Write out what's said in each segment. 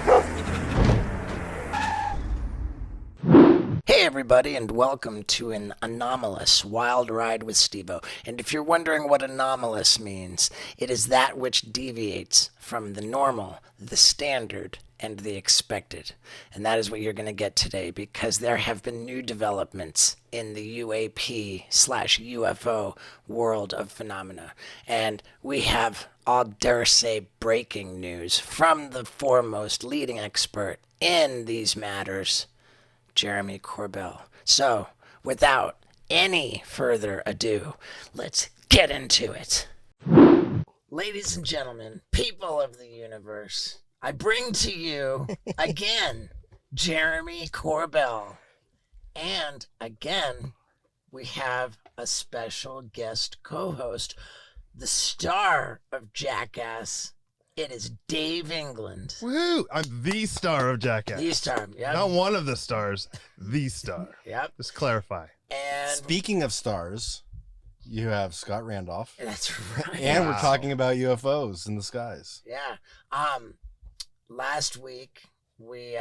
Hey everybody, and welcome to an anomalous wild ride with Steve-O. And if you're wondering what anomalous means, it is that which deviates from the normal, the standard, and the expected. And that is what you're going to get today, because there have been new developments in the UAP/UFO world of phenomena. And we have, I'll dare say, breaking news from the foremost leading expert in these matters, Jeremy Corbell. So, without any further ado, let's get into it. Ladies and gentlemen, people of the universe, I bring to you, again, Jeremy Corbell. And again, we have a special guest co-host, the star of Jackass. It is Dave England. Woo! I'm the star of Jackass. The star, yeah. Not one of the stars, the star. Yep. Just clarify. And speaking of stars, you have Scott Randolph. That's right. And we're talking about UFOs in the skies. Yeah. Last week we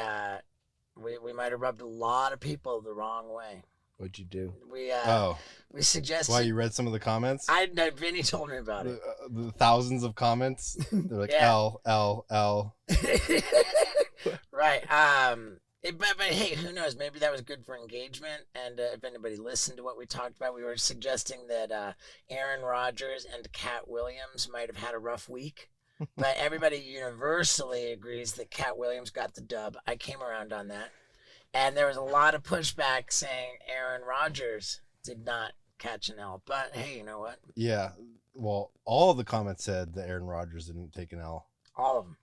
might have rubbed a lot of people the wrong way. What'd you do? We suggested. Why, you read some of the comments? I know, Vinny told me about it. The thousands of comments. They're like Yeah. L. Right. But hey, who knows? Maybe that was good for engagement. And if anybody listened to what we talked about, we were suggesting that Aaron Rodgers and Cat Williams might have had a rough week. But everybody universally agrees that Cat Williams got the dub. I came around on that. And there was a lot of pushback saying Aaron Rodgers did not catch an L. But hey, you know what? Yeah. Well, all of the comments said that Aaron Rodgers didn't take an L. All of them.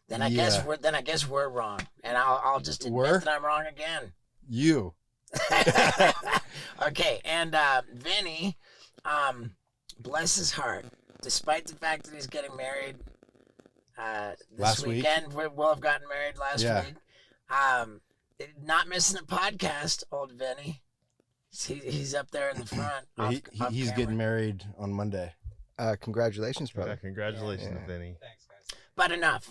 Then I guess we're wrong, and I'll just admit that I'm wrong again. You. Okay, and Vinny, bless his heart, despite the fact that he's getting married this Last weekend, we'll have gotten married last Yeah. week. Not missing a podcast, old Vinny. He's up there in the front. He's camera. getting married on Monday. Congratulations, brother. Yeah, congratulations, Vinny. But enough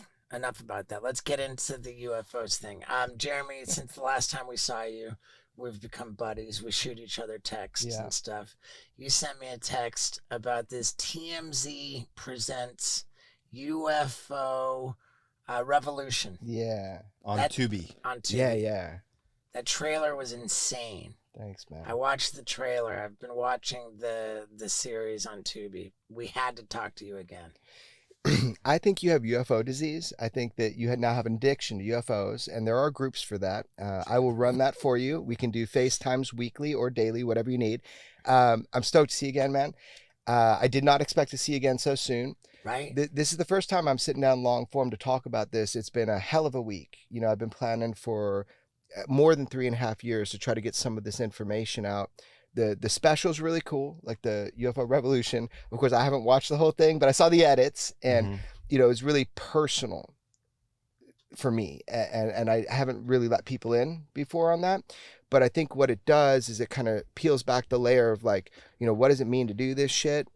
about that. Let's get into the UFOs thing. Jeremy, since the last time we saw you, we've become buddies. We shoot each other texts and stuff. You sent me a text about this TMZ presents UFO Revolution. Yeah. On Tubi. On Tubi. Yeah. That trailer was insane. Thanks, man. I watched the trailer. I've been watching the series on Tubi. We had to talk to you again. I think you have UFO disease. I think that you now have an addiction to UFOs, and there are groups for that. I will run that for you. We can do FaceTimes weekly or daily, whatever you need. I'm stoked to see you again, man. I did not expect to see you again so soon. Right. This is the first time I'm sitting down long form to talk about this. It's been a hell of a week. You know, I've been planning for more than 3.5 years to try to get some of this information out. The special's really cool, like the UFO Revolution. Of course, I haven't watched the whole thing, but I saw the edits, and you know, it's really personal for me, and I haven't really let people in before on that. But I think what it does is it kind of peels back the layer of, like, you know, what does it mean to do this shit,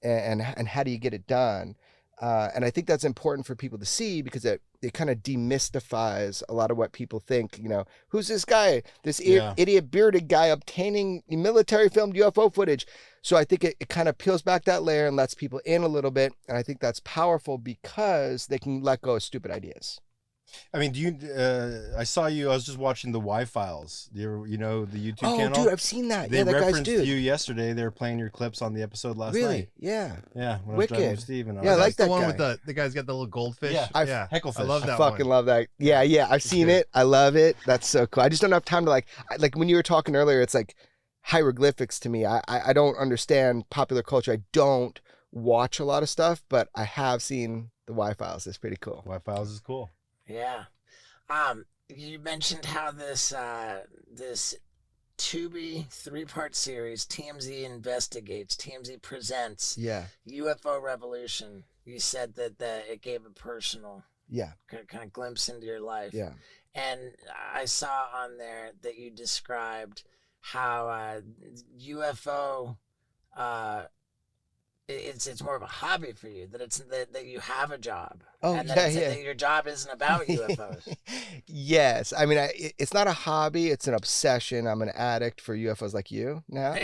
and how do you get it done? And I think that's important for people to see, because it kind of demystifies a lot of what people think. You know, who's this guy, this idiot bearded guy obtaining military filmed UFO footage? So I think it kind of peels back that layer and lets people in a little bit. And I think that's powerful because they can let go of stupid ideas. I mean, I saw you. I was just watching the Y-Files. You know the YouTube channel? Oh, dude, I've seen that. They yeah, that guy's referenced dude. you yesterday. They were playing your clips on the episode last night. Really? Yeah. Yeah. When Wicked. I was driving with Steve and Yeah, I like the that one guy. with the guy's got the little goldfish. Yeah. Hecklefish. I love that I fucking one. love that. Yeah. I've seen it. I love it. That's so cool. I just don't have time to like when you were talking earlier, it's like hieroglyphics to me. I don't understand popular culture. I don't watch a lot of stuff, but I have seen the Y-Files. It's pretty cool. Y-Files is cool. Yeah. You mentioned how this Tubi 3-part series, TMZ Investigates, TMZ Presents, UFO Revolution. You said that it gave a personal kind of glimpse into your life. Yeah. And I saw on there that you described how UFO it's more of a hobby for you, that it's that you have a job. Oh, and yeah, that your job isn't about UFOs. Yes. I mean, it's not a hobby. It's an obsession. I'm an addict for UFOs like you now.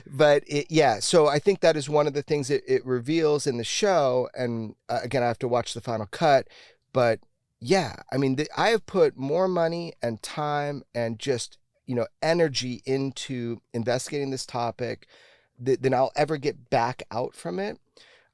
But yeah, so I think that is one of the things it reveals in the show. And again, I have to watch the final cut. But yeah, I mean, I have put more money and time and just, energy into investigating this topic than I'll ever get back out from it.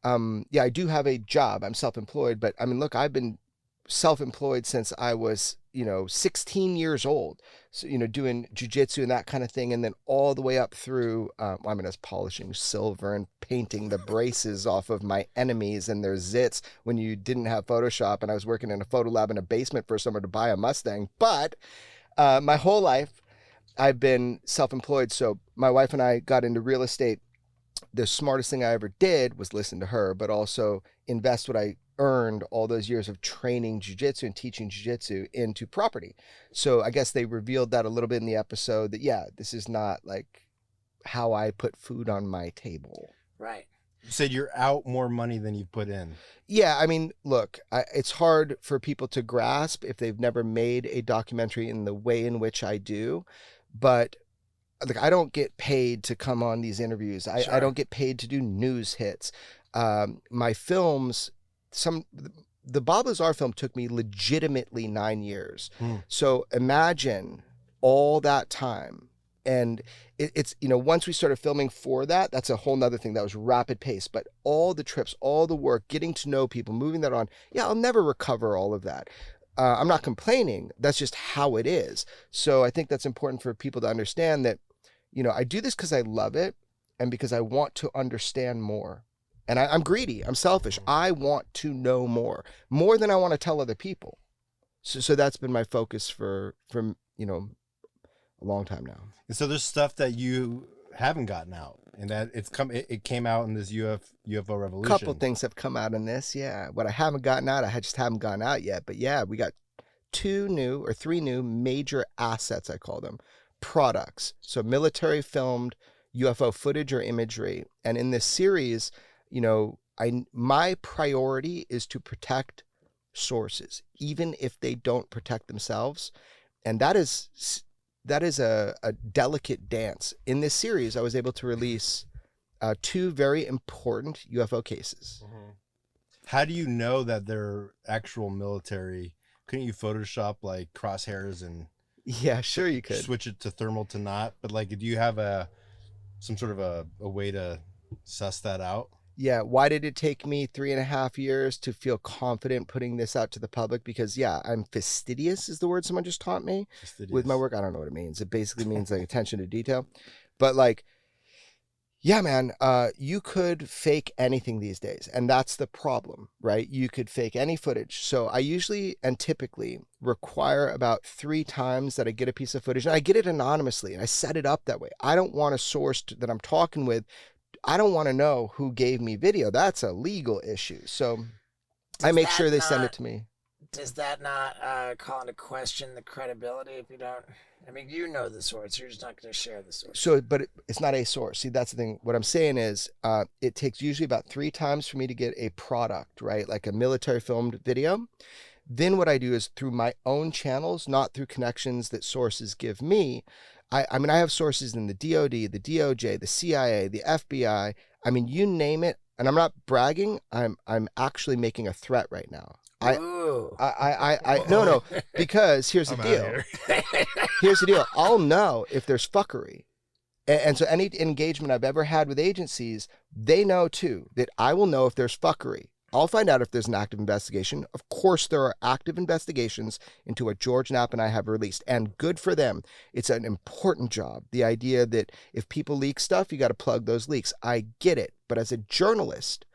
Yeah, I do have a job. I'm self-employed, but I mean, look, I've been self-employed since I was, 16 years old. So, doing jujitsu and that kind of thing. And then all the way up through, I was polishing silver and painting the braces off of my enemies and their zits when you didn't have Photoshop. And I was working in a photo lab in a basement for someone to buy a Mustang. But my whole life, I've been self-employed. So my wife and I got into real estate. The smartest thing I ever did was listen to her, but also invest what I earned all those years of training jiu-jitsu and teaching jiu-jitsu into property. So I guess they revealed that a little bit in the episode that, yeah, this is not like how I put food on my table. Right. You said you're out more money than you put in. Yeah, I mean, look, it's hard for people to grasp if they've never made a documentary in the way in which I do, but like, I don't get paid to come on these interviews. Sure. I don't get paid to do news hits. My films, the Bob Lazar film took me legitimately 9 years. So imagine all that time. And it's, once we started filming for that, that's a whole nother thing. That was rapid pace, but all the trips, all the work, getting to know people, moving that on. Yeah, I'll never recover all of that. I'm not complaining. That's just how it is. So I think that's important for people to understand that, I do this because I love it and because I want to understand more. And I'm greedy. I'm selfish. I want to know more than I want to tell other people. So that's been my focus for a long time now. And so there's stuff that you haven't gotten out, and that it came out in this UFO revolution. A couple things have come out in this. Yeah. What I haven't gotten out, I just haven't gotten out yet. But yeah, we got 3 new major assets, I call them, products. So military filmed UFO footage or imagery. And in this series, my priority is to protect sources, even if they don't protect themselves. And that is a delicate dance. In this series, I was able to release 2 very important UFO cases. Mm-hmm. How do you know that they're actual military? Couldn't you Photoshop like crosshairs and Yeah, sure you could. switch it to thermal to not? But like, do you have some sort of a way to suss that out? Yeah. Why did it take me 3.5 years to feel confident putting this out to the public? Because yeah, I'm fastidious is the word someone just taught me with my work. I don't know what it means. It basically means like attention to detail. But like, yeah, man, you could fake anything these days. And that's the problem, right? You could fake any footage. So I usually and typically require about 3 times that I get a piece of footage. And I get it anonymously and I set it up that way. I don't want a source that I'm talking with. I don't want to know who gave me video. That's a legal issue. So I make sure they send it to me. Does that not call into question the credibility if you don't? I mean, you know the source. You're just not going to share the source. So, but it's not a source. See, that's the thing. What I'm saying is it takes usually about 3 times for me to get a product, right? Like a military filmed video. Then what I do is through my own channels, not through connections that sources give me. I mean, I have sources in the DOD, the DOJ, the CIA, the FBI. I mean, you name it. And I'm not bragging. I'm actually making a threat right now. No, because here's the deal. Here's the deal. I'll know if there's fuckery. And so any engagement I've ever had with agencies, they know too that I will know if there's fuckery. I'll find out if there's an active investigation. Of course, there are active investigations into what George Knapp and I have released, and good for them. It's an important job. The idea that if people leak stuff, you got to plug those leaks. I get it. But as a journalist,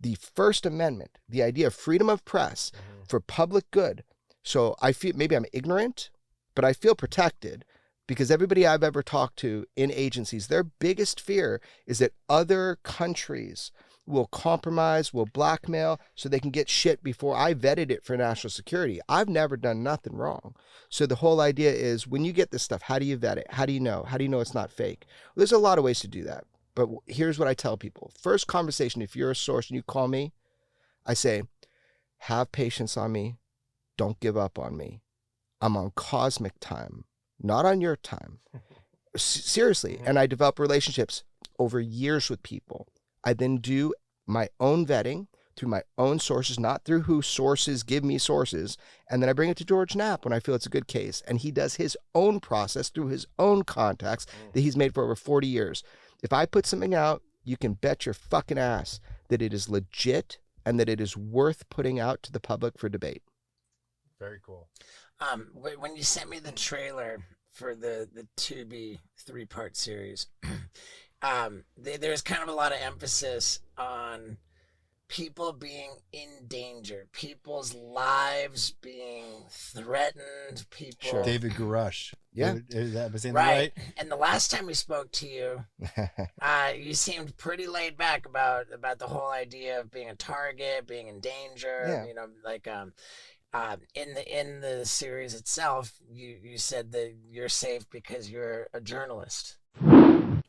the First Amendment, the idea of freedom of press for public good. So I feel maybe I'm ignorant, but I feel protected because everybody I've ever talked to in agencies, their biggest fear is that other countries will compromise, will blackmail so they can get shit before I vetted it for national security. I've never done nothing wrong. So the whole idea is when you get this stuff, how do you vet it? How do you know? How do you know it's not fake? Well, there's a lot of ways to do that. But here's what I tell people. First conversation, if you're a source and you call me, I say, have patience on me. Don't give up on me. I'm on cosmic time, not on your time. Seriously. And I develop relationships over years with people. I then do my own vetting through my own sources, not through who sources give me sources. And then I bring it to George Knapp when I feel it's a good case. And he does his own process through his own contacts that he's made for over 40 years. If I put something out, you can bet your fucking ass that it is legit and that it is worth putting out to the public for debate. Very cool. When you sent me the trailer for the Tubi 3-part series, there's kind of a lot of emphasis on people being in danger, people's lives being threatened, people. Sure. David Garush. Yeah. That was in Right. And the last time we spoke to you, you seemed pretty laid back about the whole idea of being a target, being in danger. Yeah. You know, like in the series itself, you said that you're safe because you're a journalist.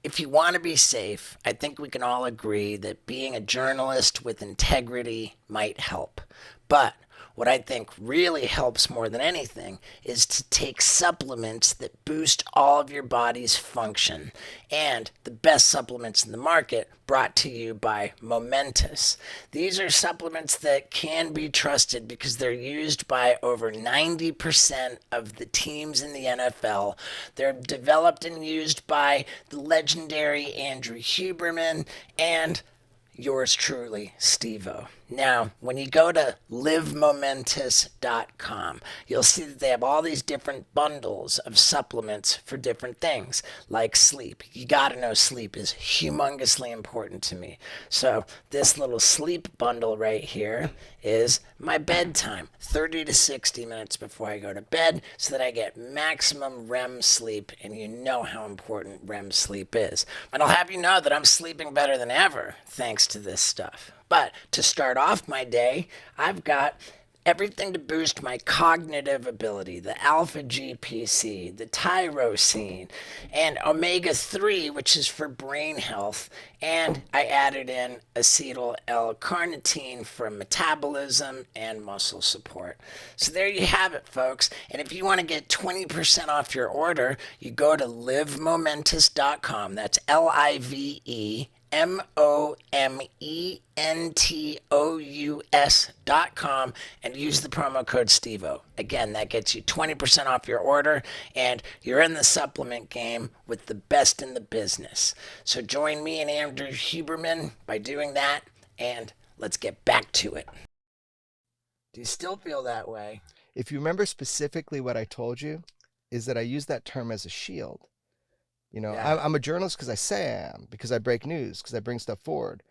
If you want to be safe, I think we can all agree that being a journalist with integrity might help. But what I think really helps more than anything is to take supplements that boost all of your body's function. And the best supplements in the market brought to you by Momentous. These are supplements that can be trusted because they're used by over 90% of the teams in the NFL. They're developed and used by the legendary Andrew Huberman and yours truly, Steve-O. Now, when you go to livemomentous.com, you'll see that they have all these different bundles of supplements for different things, like sleep. You gotta know sleep is humongously important to me. So this little sleep bundle right here is my bedtime, 30 to 60 minutes before I go to bed, so that I get maximum REM sleep, and you know how important REM sleep is. And I'll have you know that I'm sleeping better than ever, thanks to this stuff. But to start off my day, I've got everything to boost my cognitive ability, the alpha GPC, the tyrosine, and omega-3, which is for brain health, and I added in acetyl L-carnitine for metabolism and muscle support. So there you have it, folks. And if you want to get 20% off your order, you go to livemomentous.com. That's LIVEMOMENTOUS.com and use the promo code STEVO. Again, that gets you 20% off your order, and you're in the supplement game with the best in the business. So join me and Andrew Huberman by doing that, and let's get back to it. Do you still feel that way? If you remember specifically what I told you, is that I use that term as a shield. You know, Yeah. I'm a journalist because I say I am, because I break news, because I bring stuff forward.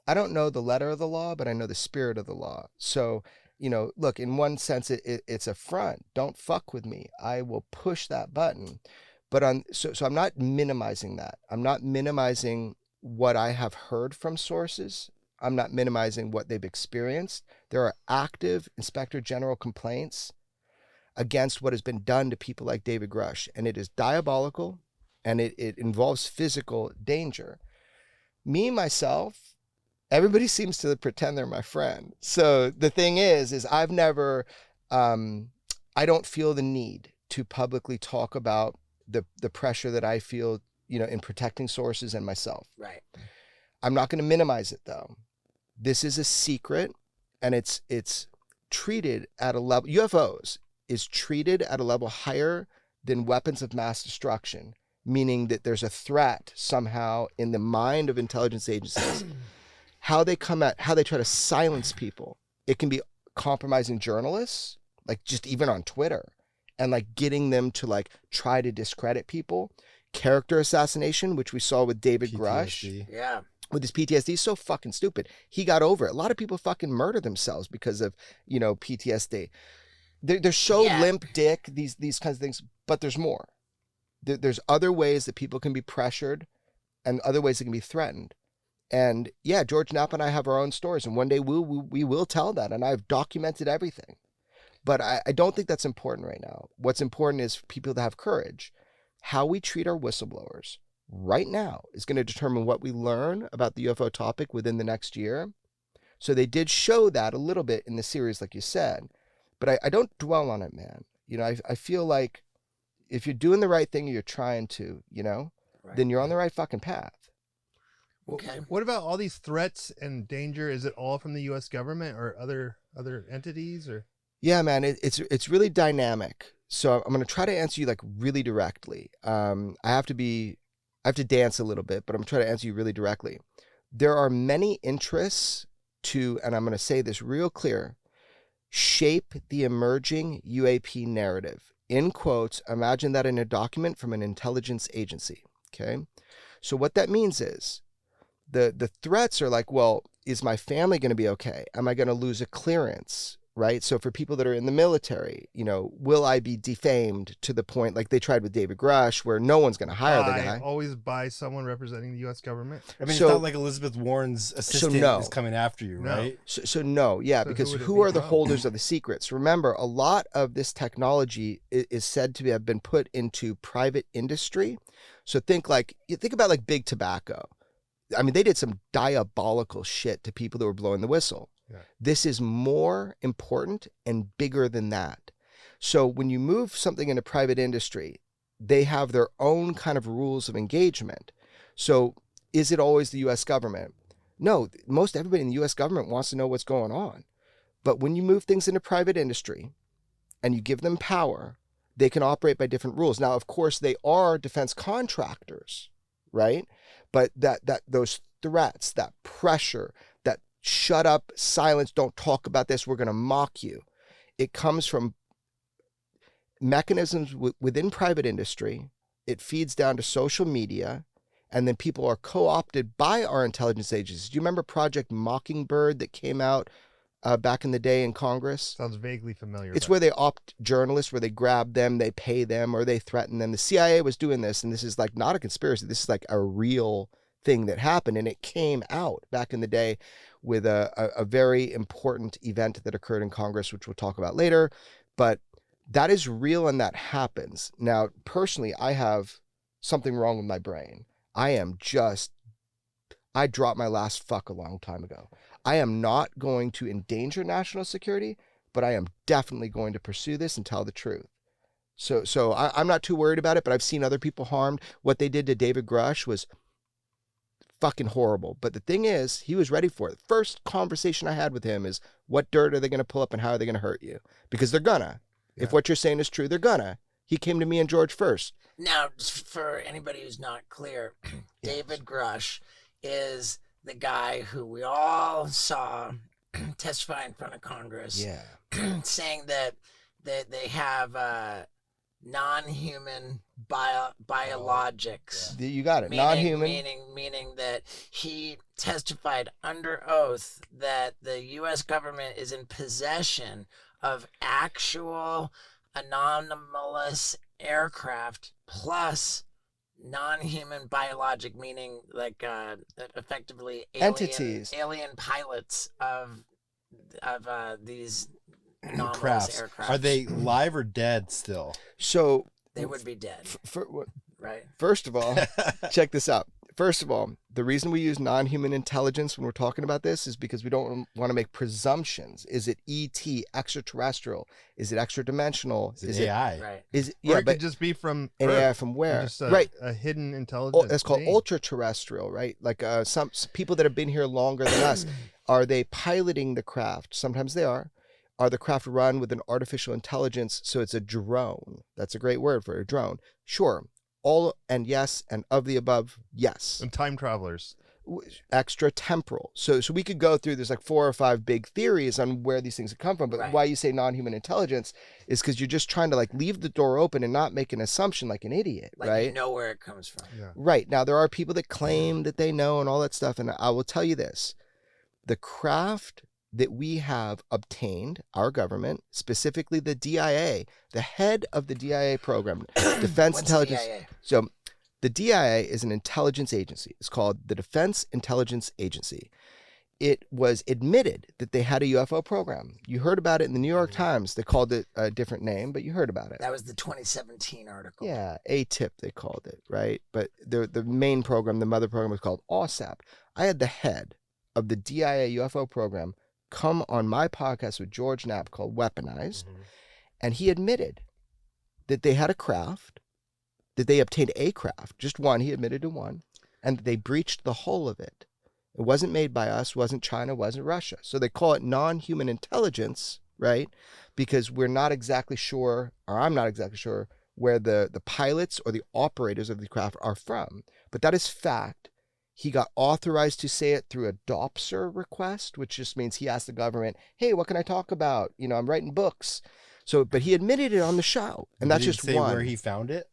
I don't know the letter of the law, but I know the spirit of the law. So, you know, look, in one sense, it's a front. Don't fuck with me. I will push that button. But so I'm not minimizing that. I'm not minimizing what I have heard from sources. I'm not minimizing what they've experienced. There are active Inspector General complaints against what has been done to people like David Grush, and it is diabolical. And it involves physical danger. Me, myself, everybody seems to pretend they're my friend. So the thing is I've never, I don't feel the need to publicly talk about the pressure that I feel, you know, in protecting sources and myself. Right. I'm not going to minimize it, though. This is a secret, and it's treated at a level, UFOs is treated at a level higher than weapons of mass destruction, meaning that there's a threat somehow in the mind of intelligence agencies. How they try to silence people. It can be compromising journalists, like just even on Twitter, and like getting them to like try to discredit people. Character assassination, which we saw with David Grush. Yeah. With his PTSD, so fucking stupid. He got over it. A lot of people fucking murder themselves because of, you know, PTSD. They're so limp dick, these kinds of things, but there's more. There's other ways that people can be pressured and other ways that can be threatened. And yeah, George Knapp and I have our own stories, and one day we will tell that, and I've documented everything. But I don't think that's important right now. What's important is people to have courage. How we treat our whistleblowers, right now is going to determine what we learn about the UFO topic within the next year. So they did show that a little bit in the series, like you said, but I don't dwell on it, man. You know, I feel like if you're doing the right thing, or you're trying to, you know, then you're on the right fucking path. Okay. What about all these threats and danger? Is it all from the U.S. government or other entities? Or Yeah, man, it's really dynamic. So I'm going to try to answer you like really directly. I have to dance a little bit, but I'm going to try to answer you really directly. There are many interests to, and I'm going to say this real clear, shape the emerging UAP narrative. In quotes, imagine that in a document from an intelligence agency. Okay. So what that means is the threats are like, well, is my family going to be okay? Am I going to lose a clearance? Right. So for people that are in the military, you know, will I be defamed to the point like they tried with David Grush, where no one's going to hire the guy? always by someone representing the U.S. government. I mean, So- it's not like Elizabeth Warren's assistant no. is coming after you, No. right? So no, yeah, So who because would it who be are the from? holders of the secrets? Remember, a lot of this technology is said to have been put into private industry. So think about like big tobacco. I mean, they did some diabolical shit to people that were blowing the whistle. Yeah. This is more important and bigger than that. So when you move something into private industry, they have their own kind of rules of engagement. So is it always the U.S. government? No, most everybody in the U.S. government wants to know what's going on. But when you move things into private industry and you give them power, they can operate by different rules. Now, of course, they are defense contractors, right? But those threats, that pressure, that shut up, silence, don't talk about this, we're going to mock you. It comes from mechanisms within private industry. It feeds down to social media, and then people are co-opted by our intelligence agencies. Do you remember Project Mockingbird that came out back in the day in Congress? Sounds vaguely familiar. It's but- where they opt journalists, where they grab them, they pay them, or they threaten them. The CIA was doing this, and this is like not a conspiracy. This is like a real thing that happened, and it came out back in the day with a very important event that occurred in Congress, which we'll talk about later. But that is real, and that happens. Now, personally, I have something wrong with my brain. I dropped my last fuck a long time ago. I am not going to endanger national security, but I am definitely going to pursue this and tell the truth. So I'm not too worried about it, but I've seen other people harmed. What they did to David Grush was fucking horrible. But the thing is, he was ready for it. First conversation I had with him is, what dirt are they going to pull up and how are they going to hurt you? Because they're gonna. Yeah. If what you're saying is true, they're gonna. He came to me and George first. Now, just for anybody who's not clear, David Grush is the guy who we all saw testify in front of Congress, Yeah. saying that they have non-human biologics. You got it. Non-human. Meaning that he testified under oath that the U.S. government is in possession of actual anomalous aircraft plus non-human biologic, meaning like effectively Entities. alien pilots of these anomalous Crafts. aircraft. Are they live or dead still? So, They would be dead, right? first of all, check this out. First of all, the reason we use non-human intelligence when we're talking about this is because we don't want to make presumptions. Is it ET, extraterrestrial? Is it extra-dimensional? Is it AI? Right. Is it, Or yeah, it but could just be from an Earth. AI from where? Just a, Right. a hidden intelligence. That's called being. ultra-terrestrial, right? Like some people that have been here longer than us. Are they piloting the craft? Sometimes they are. Are the craft run with an artificial intelligence? So it's a drone. That's a great word for it, a drone. Sure. All and yes, and of the above, yes. And time travelers. Extra temporal. So we could go through, there's like 4 or 5 big theories on where these things have come from, but Right. why you say non-human intelligence is because you're just trying to like leave the door open and not make an assumption like an idiot, Like right? you know where it comes from. Yeah. Right. Now, there are people that claim that they know and all that stuff. And I will tell you this, the craft that we have obtained, our government, specifically the DIA, the head of the DIA program, Defense What's Intelligence. CIA? So the DIA is an intelligence agency. It's called the Defense Intelligence Agency. it was admitted that they had a UFO program. You heard about it in the New York Times. They called it a different name, but you heard about it. That was the 2017 article. Yeah, A-TIP they called it, right? But the main program, the mother program, was called OSAP. I had the head of the DIA UFO program come on my podcast with George Knapp called Weaponized, and he admitted that they had a craft, that they obtained a craft, just one, he admitted to one, and that they breached the whole of it. It wasn't made by us, wasn't China, wasn't Russia. So they call it non-human intelligence, right? Because we're not exactly sure, or I'm not exactly sure, where the pilots or the operators of the craft are from. But that is fact. He got authorized to say it through a DOPSR request, which just means he asked the government, hey, what can I talk about? You know, I'm writing books. So, but he admitted it on the show. And that's just say one. Where he found it?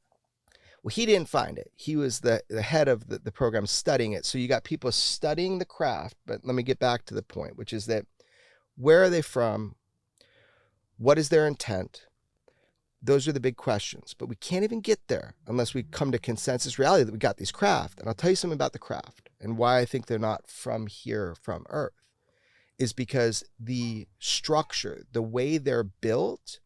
Well, he didn't find it. He was the head of the program studying it. So you got people studying the craft. But let me get back to the point, which is that where are they from? What is their intent? Those are the big questions. But we can't even get there unless we come to consensus reality that we got these craft. And I'll tell you something about the craft and why I think they're not from here, from Earth, is because the structure, the way they're built,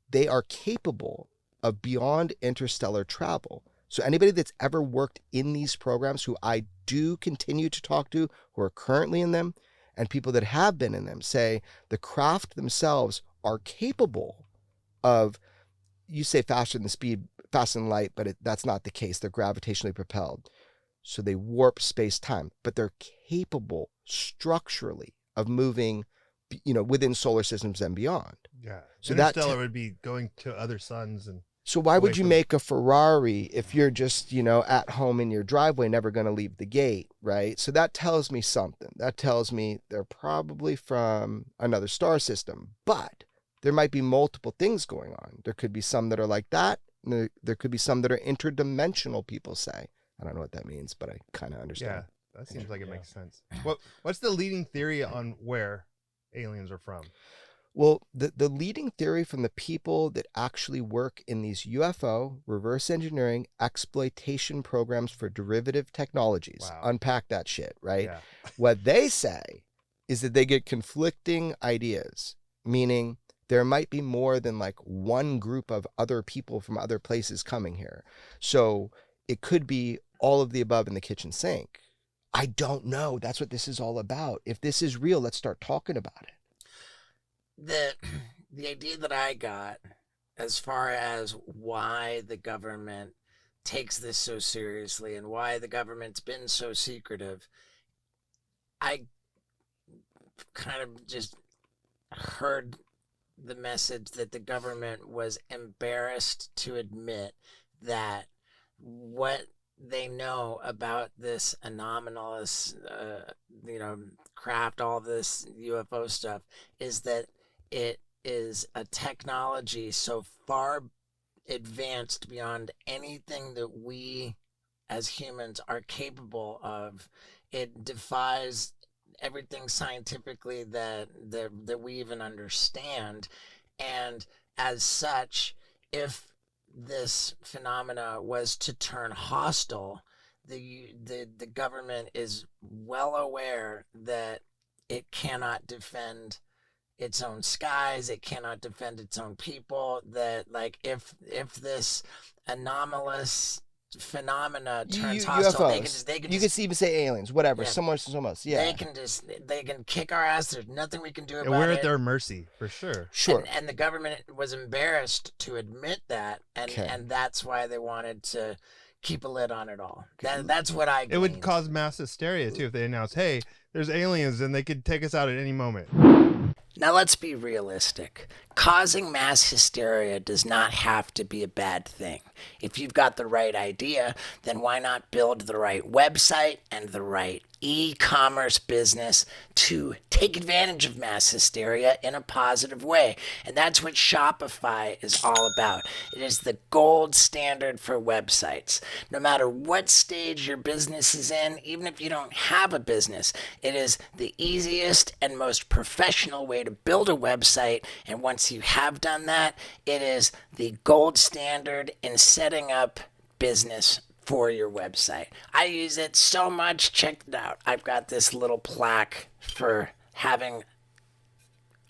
they are capable of beyond interstellar travel. So anybody that's ever worked in these programs, who I do continue to talk to, who are currently in them, and people that have been in them, say the craft themselves are capable of, you say faster than light, but that's not the case. They're gravitationally propelled. So they warp space-time, but they're capable structurally of moving, within solar systems and beyond. Yeah. So Interstellar would be going to other suns. And so why would you from- make a Ferrari if you're just, at home in your driveway, never going to leave the gate, right? So that tells me something. That tells me they're probably from another star system, but there might be multiple things going on. There could be some that are like that. And there could be some that are interdimensional, people say. I don't know what that means, but I kind of understand. Yeah, that seems like it makes sense. What's the leading theory on where aliens are from? Well, the leading theory from the people that actually work in these UFO, reverse engineering, exploitation programs for derivative technologies, Wow. unpack that shit, right? Yeah. What they say is that they get conflicting ideas, meaning there might be more than like one group of other people from other places coming here. So it could be all of the above in the kitchen sink. I don't know. That's what this is all about. If this is real, let's start talking about it. The idea that I got as far as why the government takes this so seriously and why the government's been so secretive, I kind of just heard the message that the government was embarrassed to admit that what they know about this anomalous, craft, all this UFO stuff, is that it is a technology so far advanced beyond anything that we as humans are capable of. It defies everything scientifically that we even understand. And as such, if this phenomena was to turn hostile, the government is well aware that it cannot defend its own skies, it cannot defend its own people, that like if this anomalous phenomena turns hostile, UFOs. they can You just could even say aliens, whatever, Yeah. somewhere. Yeah. they can kick our ass. There's nothing we can do And about we're it. at their mercy, for sure. Sure. And the government was embarrassed to admit that, Okay. and that's why they wanted to keep a lid on it all. That's what I It would gleaned. cause mass hysteria, too, if they announced, hey, there's aliens and they could take us out at any moment. Now let's be realistic. Causing mass hysteria does not have to be a bad thing. If you've got the right idea, then why not build the right website and the right e-commerce business to take advantage of mass hysteria in a positive way? And that's what Shopify is all about. It is the gold standard for websites. No matter what stage your business is in, even if you don't have a business, it is the easiest and most professional way to build a website. And once you have done that, it is the gold standard in setting up business for your website. I use it so much. Check it out. I've got this little plaque for having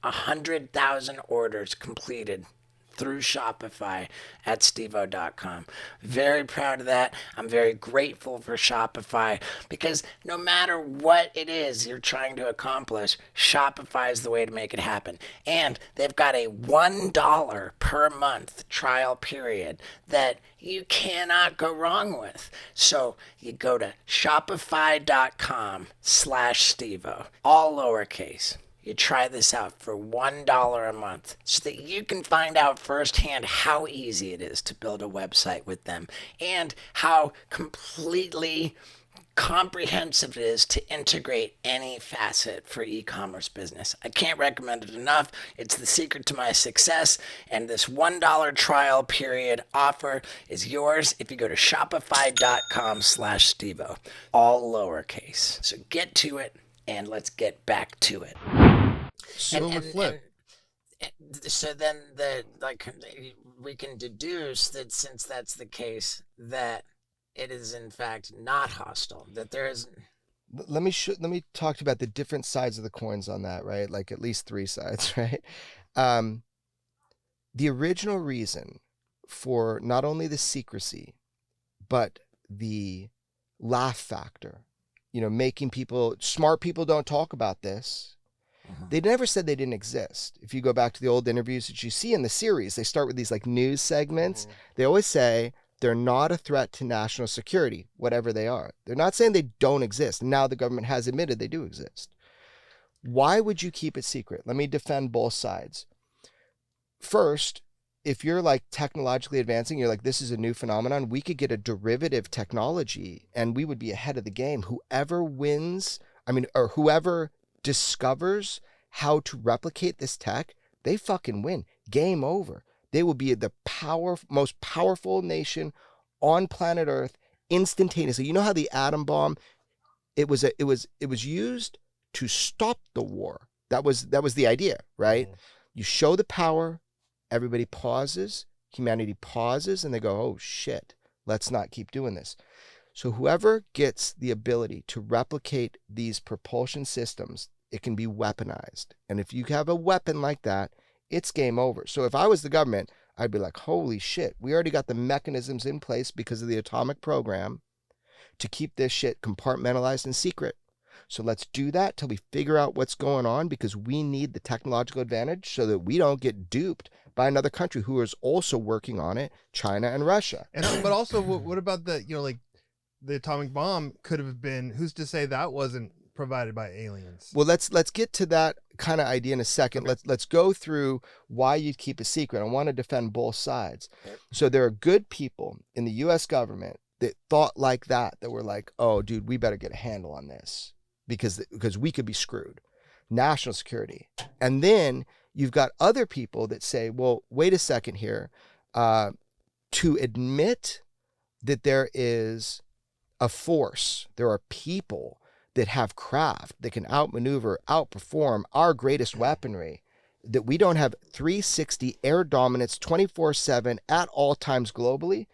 100,000 orders completed through Shopify at stevo.com. Very proud of that. I'm very grateful for Shopify because no matter what it is you're trying to accomplish, Shopify is the way to make it happen. And they've got a $1 per month trial period that you cannot go wrong with. So you go to shopify.com/Stevo, all lowercase. You try this out for $1 a month so that you can find out firsthand how easy it is to build a website with them and how completely comprehensive it is to integrate any facet for e-commerce business. I can't recommend it enough. It's the secret to my success, and this $1 trial period offer is yours if you go to shopify.com/Stevo, all lowercase. So get to it, and let's get back to it. So with Flip. So then we can deduce that since that's the case, that it is in fact not hostile, that there is. Let me talk to you about the different sides of the coins on that, right? Like at least 3 sides, right? The original reason for not only the secrecy, but the laugh factor, making smart people don't talk about this. They never said they didn't exist. If you go back to the old interviews that you see in the series, they start with these like news segments. They always say they're not a threat to national security, whatever they are. They're not saying they don't exist. Now the government has admitted they do exist. Why would you keep it secret? Let me defend both sides. First, if you're like technologically advancing, you're like, this is a new phenomenon, we could get a derivative technology and we would be ahead of the game. Whoever wins, or whoever discovers how to replicate this tech, they fucking win. Game over. They will be the most powerful nation on planet Earth instantaneously. You know how the atom bomb, it was used to stop the war. That was the idea, right? You show the power, everybody pauses, humanity pauses, and they go, oh shit, let's not keep doing this. So whoever gets the ability to replicate these propulsion systems, it can be weaponized. And if you have a weapon like that, it's game over. So if I was the government, I'd be like, holy shit, we already got the mechanisms in place because of the atomic program to keep this shit compartmentalized and secret. So let's do that till we figure out what's going on, because we need the technological advantage so that we don't get duped by another country who is also working on it, China and Russia. But also, what about the atomic bomb could have been, who's to say that wasn't provided by aliens? Well, let's get to that kind of idea in a second. Okay. Let's go through why you'd keep a secret. I want to defend both sides. So there are good people in the U.S. government that thought like that were like, oh, dude, we better get a handle on this because we could be screwed. National security. And then you've got other people that say, well, wait a second here. To admit that there is a force, there are people that have craft, that can outmaneuver, outperform our greatest weaponry, that we don't have 360 air dominance 24/7 at all times globally.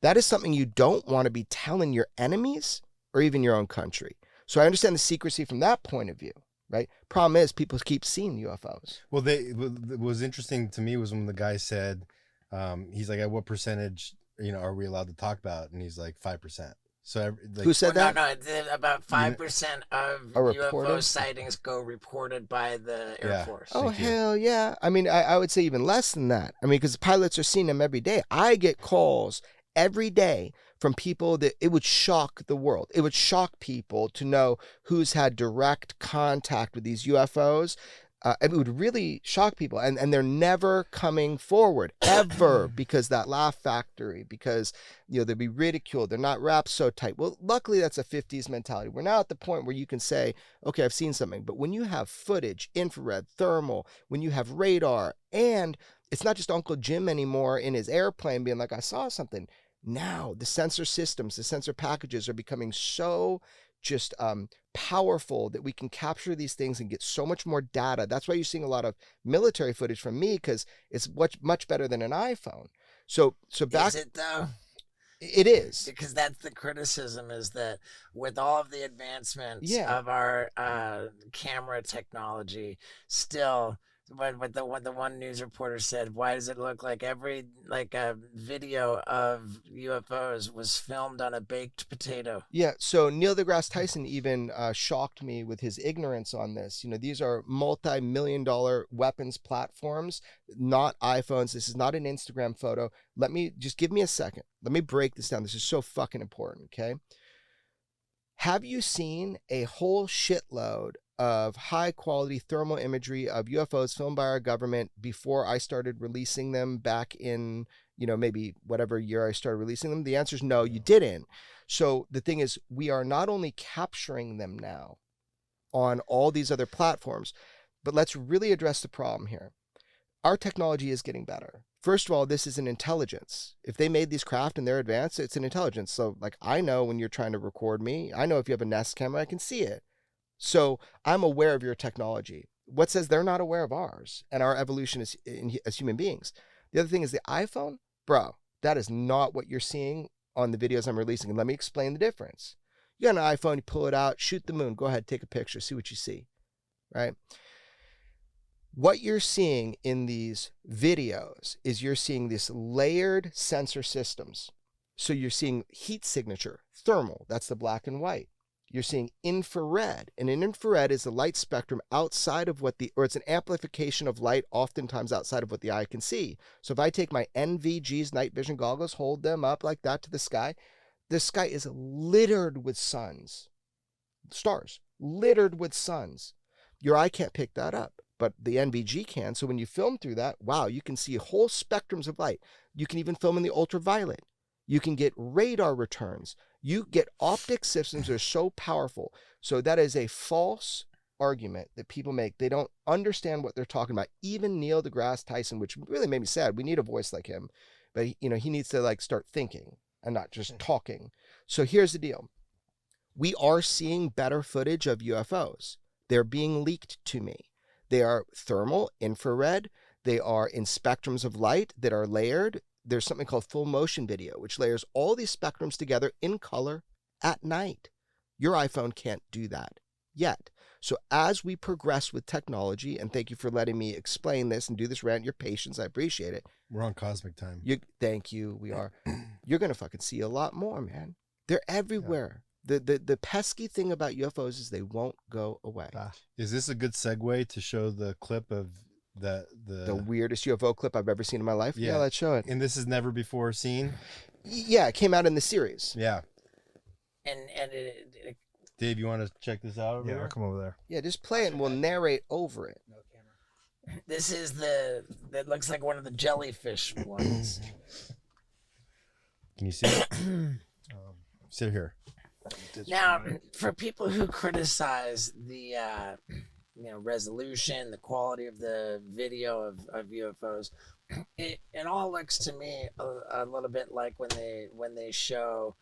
That is something you don't want to be telling your enemies or even your own country. So I understand the secrecy from that point of view, right? Problem is, people keep seeing UFOs. Well, what was interesting to me was when the guy said, he's like, at what percentage, are we allowed to talk about? And he's like 5%. So who said that? No, about 5% of UFO reported? sightings go reported by the Air Force. Oh, hell yeah. I would say even less than that. Because pilots are seeing them every day. I get calls every day from people that it would shock the world. It would shock people to know who's had direct contact with these UFOs. It would really shock people. And they're never coming forward, ever, because that laugh factory, because they'll be ridiculed. They're not wrapped so tight. Well, luckily, that's a 50s mentality. We're now at the point where you can say, okay, I've seen something. But when you have footage, infrared, thermal, when you have radar, and it's not just Uncle Jim anymore in his airplane being like, I saw something. Now, the sensor systems, the sensor packages are becoming so just powerful that we can capture these things and get so much more data. That's why you're seeing a lot of military footage from me, because it's much better than an iPhone. So back. Is it though? It is. Because that's the criticism, is that with all of the advancements Yeah. of our camera technology, still, what the one news reporter said, why does it look like every video of UFOs was filmed on a baked potato? Yeah, so Neil deGrasse Tyson even shocked me with his ignorance on this. You know, these are multi-million-dollar weapons platforms, not iPhones. This is not an Instagram photo. Just give me a second. Let me break this down. This is so fucking important, okay? Have you seen a whole shitload of high-quality thermal imagery of UFOs filmed by our government before I started releasing them back in, maybe whatever year I started releasing them? The answer is no, you didn't. So the thing is, we are not only capturing them now on all these other platforms, but let's really address the problem here. Our technology is getting better. First of all, this is an intelligence. If they made these craft and they're advanced, it's an intelligence. So I know when you're trying to record me, I know if you have a Nest camera, I can see it. So I'm aware of your technology. What says they're not aware of ours and our evolution as human beings? The other thing is the iPhone, bro, that is not what you're seeing on the videos I'm releasing. And let me explain the difference. You got an iPhone, you pull it out, shoot the moon, go ahead, take a picture, see what you see, right? What you're seeing in these videos is you're seeing this layered sensor systems. So you're seeing heat signature, thermal, that's the black and white. You're seeing infrared, and an infrared is a light spectrum outside of it's an amplification of light, oftentimes outside of what the eye can see. So if I take my NVG's night vision goggles, hold them up like that to the sky is littered with stars, littered with suns. Your eye can't pick that up, but the NVG can. So when you film through that, wow, you can see whole spectrums of light. You can even film in the ultraviolet. You can get radar returns. You get optic systems that are so powerful. So that is a false argument that people make. They don't understand what they're talking about. Even Neil deGrasse Tyson, which really made me sad. We need a voice like him, but he needs to start thinking and not just talking. So here's the deal. We are seeing better footage of UFOs. They're being leaked to me. They are thermal, infrared. They are in spectrums of light that are layered. There's something called full motion video, which layers all these spectrums together in color at night. Your iPhone can't do that yet. So as we progress with technology, and thank you for letting me explain this and do this rant, your patience, I appreciate it. We're on cosmic time. Thank you, we are. You're going to fucking see a lot more, man. They're everywhere. Yeah. The pesky thing about UFOs is they won't go away. Is this a good segue to show the clip of the weirdest UFO clip I've ever seen in my life? Yeah, let's show it. And this is never before seen? Yeah, it came out in the series. Yeah. And it Dave, you want to check this out over there? I'll come over there. Yeah, just play it and we'll narrate over it. No camera. This is that looks like one of the jellyfish ones. Can you see it? Sit here. Now, for people who criticize the resolution, the quality of the video of UFOs, it all looks to me a little bit like when they show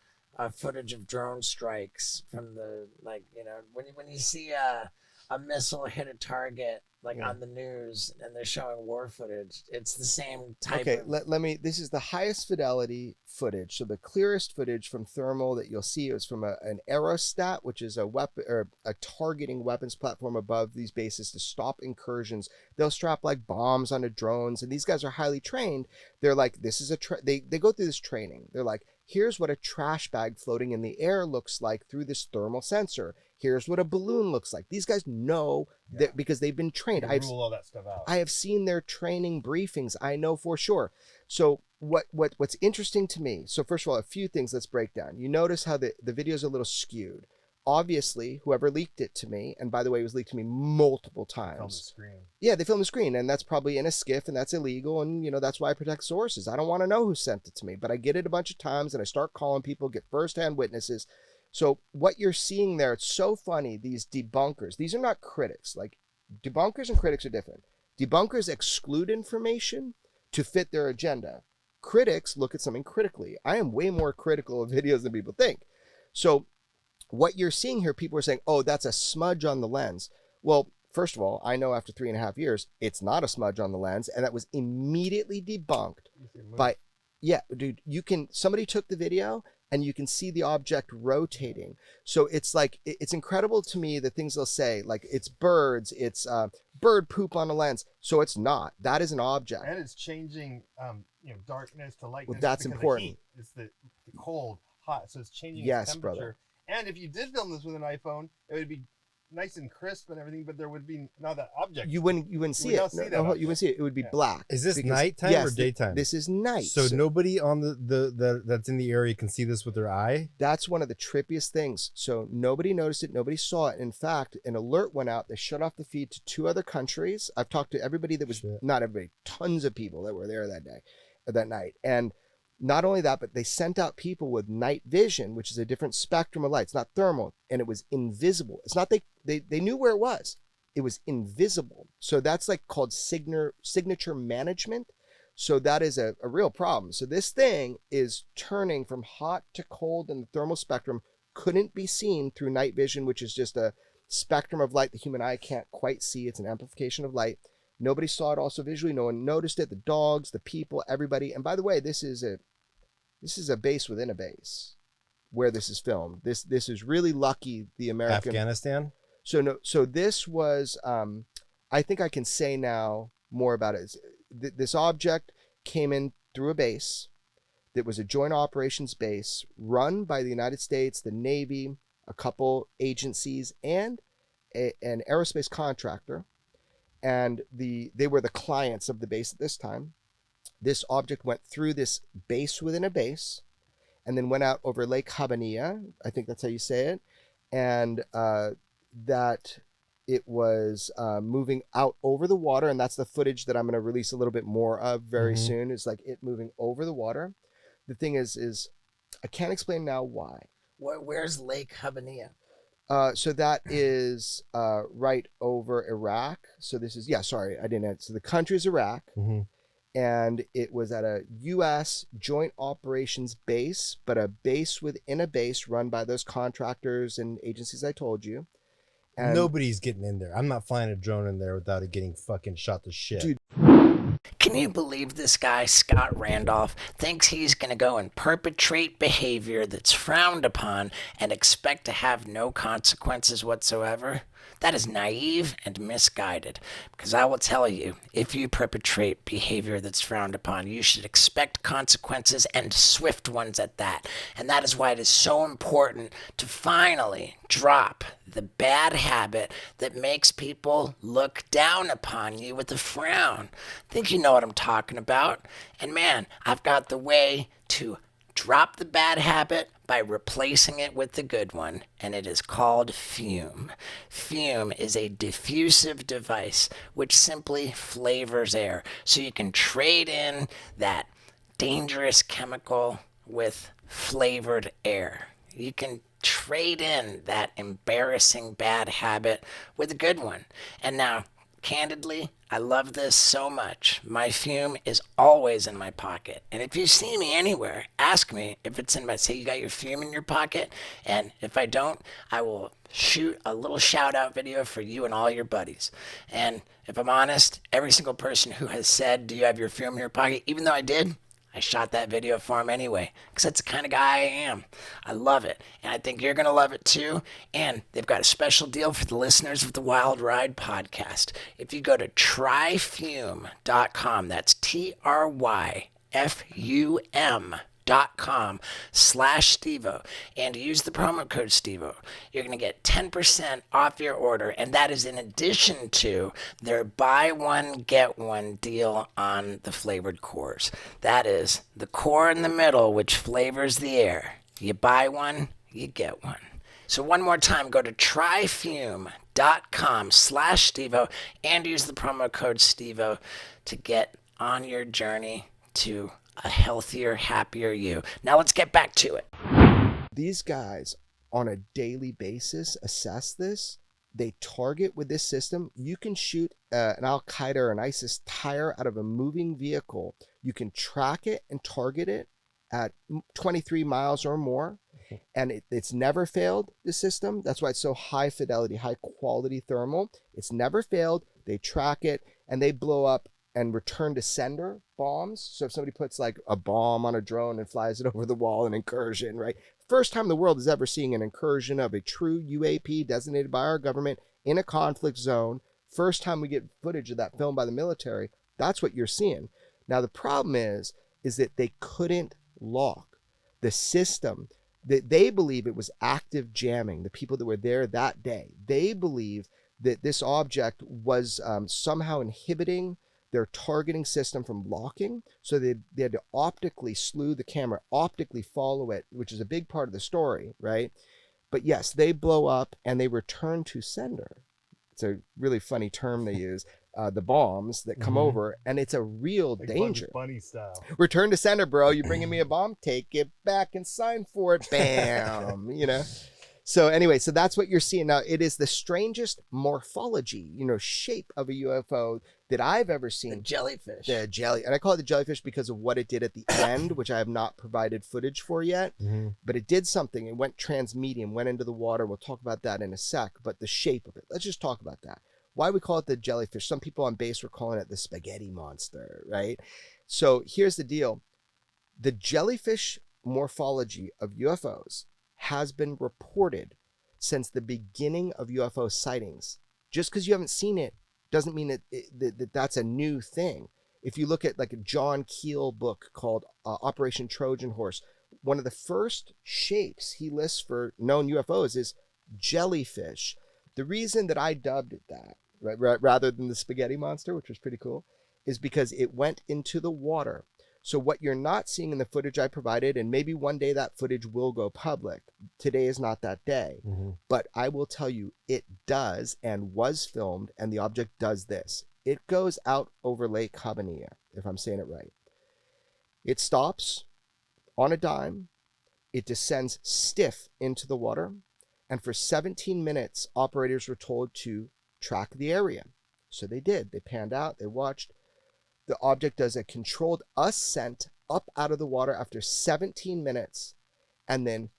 footage of drone strikes from the when you see a missile hit a target on the news and they're showing war footage. It's the same type. Okay, let me. This is the highest fidelity footage. So the clearest footage from thermal that you'll see is from an aerostat, which is a weapon or a targeting weapons platform above these bases to stop incursions. They'll strap bombs onto drones, and these guys are highly trained. They're like, this is they go through this training. They're like, here's what a trash bag floating in the air looks like through this thermal sensor. Here's what a balloon looks like. These guys know that because they've been trained. I've rule all that stuff out. I have seen their training briefings. I know for sure. So what's interesting to me, so first of all, a few things let's break down. You notice how the video is a little skewed. Obviously, whoever leaked it to me, and by the way, it was leaked to me multiple times. Film the screen. Yeah, they filmed the screen, and that's probably in a SCIF, and that's illegal, and that's why I protect sources. I don't want to know who sent it to me, but I get it a bunch of times, and I start calling people, get firsthand witnesses. So what you're seeing there, it's so funny, these debunkers, these are not critics. Debunkers and critics are different. Debunkers exclude information to fit their agenda. Critics look at something critically. I am way more critical of videos than people think. So what you're seeing here, people are saying, oh, that's a smudge on the lens. Well, first of all, I know after 3.5 years, it's not a smudge on the lens, and that was immediately debunked by Yeah, dude, somebody took the video and you can see the object rotating. So it's like, it's incredible to me the things they'll say, like it's birds, it's bird poop on a lens. So it's not. That is an object. And it's changing, darkness to lightness. Well, that's because of important. heat. It's the cold, hot. So it's changing Yes, its temperature. brother. And if you did film this with an iPhone, it would be nice and crisp and everything, but there would be not that object. You wouldn't see it. You wouldn't see it. It would be black. Is this Because- nighttime yes, or daytime? This is night. So nobody on the that's in the area can see this with their eye? That's one of the trippiest things. So nobody noticed it. Nobody saw it. In fact, an alert went out. They shut off the feed to 2 other countries. I've talked to everybody that was, not everybody, tons of people that were there that night. And not only that, but they sent out people with night vision, which is a different spectrum of light. It's not thermal, and it was invisible. It's not they knew where it was. It was invisible. So that's like called signature management. So that is a real problem. So this thing is turning from hot to cold in the thermal spectrum, couldn't be seen through night vision, which is just a spectrum of light the human eye can't quite see. It's an amplification of light. Nobody saw it also visually. No one noticed it. The dogs, the people, everybody. And by the way, this is a base within a base where this is filmed. This is really lucky. The American Afghanistan? So this was, I think I can say now more about it. This object came in through a base that was a joint operations base run by the United States, the Navy, a couple agencies, and an aerospace contractor. And they were the clients of the base at this time. This object went through this base within a base and then went out over Lake Habbaniyah. I think that's how you say it. And that it was moving out over the water. And that's the footage that I'm going to release a little bit more of very soon. It's like it moving over the water. The thing is I can't explain now why. Where's Lake Habbaniyah? So that is right over Iraq. So this is, sorry, I didn't answer. So the country is Iraq. Mm-hmm. And it was at a U.S. joint operations base, but a base within a base run by those contractors and agencies I told you. And Nobody's getting in there. I'm not flying a drone in there without it getting fucking shot to shit. Dude. Can you believe this guy, Scott Randolph, thinks he's going to go and perpetrate behavior that's frowned upon and expect to have no consequences whatsoever? That is naive and misguided, because I will tell you, if you perpetrate behavior that's frowned upon, you should expect consequences, and swift ones at that. And that is why it is so important to finally drop the bad habit that makes people look down upon you with a frown. I think you know what I'm talking about. And man, I've got the way to drop the bad habit by replacing it with the good one, and it is called Fume. Fume is a diffusive device which simply flavors air, so you can trade in that dangerous chemical with flavored air. You can trade in that embarrassing bad habit with a good one. And now, candidly, I love this so much. My Fume is always in my pocket. And if you see me anywhere, ask me if it's in my, say you got your Fume in your pocket. And if I don't, I will shoot a little shout out video for you and all your buddies. And if I'm honest, every single person who has said, do you have your Fume in your pocket? Even though I did, I shot that video for him anyway, because that's the kind of guy I am. I love it, and I think you're going to love it too. And they've got a special deal for the listeners of the Wild Ride podcast. If you go to tryfume.com, that's tryfum.com/Stevo, and use the promo code Stevo, you're going to get 10% off your order, and that is in addition to their buy one, get one deal on the flavored cores. That is the core in the middle, which flavors the air. You buy one, you get one. So one more time, go to tryfume.com/Stevo and use the promo code Stevo to get on your journey to a healthier, happier you. Now let's get back to it. These guys on a daily basis assess this. They target with this system. You can shoot an Al-Qaeda or an ISIS tire out of a moving vehicle. You can track it and target it at 23 miles or more. And it's never failed, the system. That's why it's so high fidelity, high quality thermal. It's never failed. They track it and they blow up and return to sender bombs. So if somebody puts like a bomb on a drone and flies it over the wall, an incursion, right? First time the world is ever seeing an incursion of a true UAP designated by our government in a conflict zone. First time we get footage of that filmed by the military. That's what you're seeing. Now, the problem is that they couldn't lock the system. That they believe it was active jamming. The people that were there that day, they believe that this object was somehow inhibiting their targeting system from locking. So they had to optically slew the camera, optically follow it, which is a big part of the story, right? But yes, they blow up and they return to sender. It's a really funny term they use. The bombs that come over, and it's a real danger. Bunny style. Return to sender, bro. You bringing me a bomb? Take it back and sign for it. Bam. You know. So anyway, so that's what you're seeing now. It is the strangest morphology, shape of a UFO that I've ever seen. The jellyfish. The jelly, and I call it the jellyfish because of what it did at the end, which I have not provided footage for yet. But it did something. It went transmedium, went into the water. We'll talk about that in a sec. But the shape of it. Let's just talk about that. Why we call it the jellyfish. Some people on base were calling it the spaghetti monster, right? So here's the deal. The jellyfish morphology of UFOs has been reported since the beginning of UFO sightings. Just because you haven't seen it doesn't mean that that's a new thing. If you look at like a John Keel book called Operation Trojan Horse, one of the first shapes he lists for known UFOs is jellyfish. The reason that I dubbed it that, right, rather than the spaghetti monster, which was pretty cool, is because it went into the water. So what you're not seeing in the footage I provided, and maybe one day that footage will go public. Today is not that day. But I will tell you, it does and was filmed, and the object does this. It goes out over Lake Habanilla, if I'm saying it right. It stops on a dime. It descends stiff into the water. And for 17 minutes, operators were told to track the area. So they did. They panned out. They watched. The object does a controlled ascent up out of the water after 17 minutes and then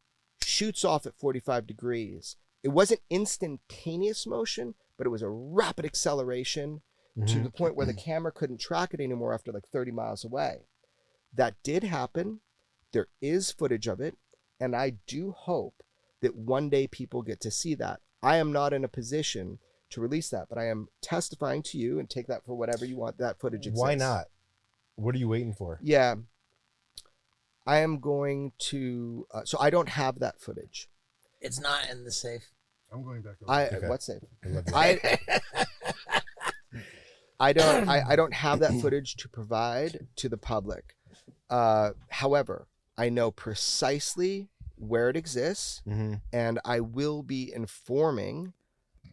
shoots off at 45 degrees. It wasn't instantaneous motion, but it was a rapid acceleration to the point where the camera couldn't track it anymore after like 30 miles away. That did happen. There is footage of it. And I do hope that one day people get to see that. I am not in a position to release that, but I am testifying to you, and take that for whatever you want. That footage exists. Why not? What are you waiting for? Yeah. I am going to, so I don't have that footage. It's not in the safe. I'm going back over. Okay. What's safe? I I don't have that footage to provide to the public. However, I know precisely where it exists, and I will be informing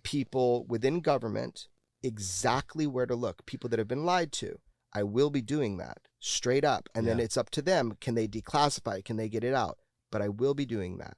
people within government exactly where to look. People that have been lied to. I will be doing that straight up, and then it's up to them. Can they declassify? Can they get it out? But I will be doing that.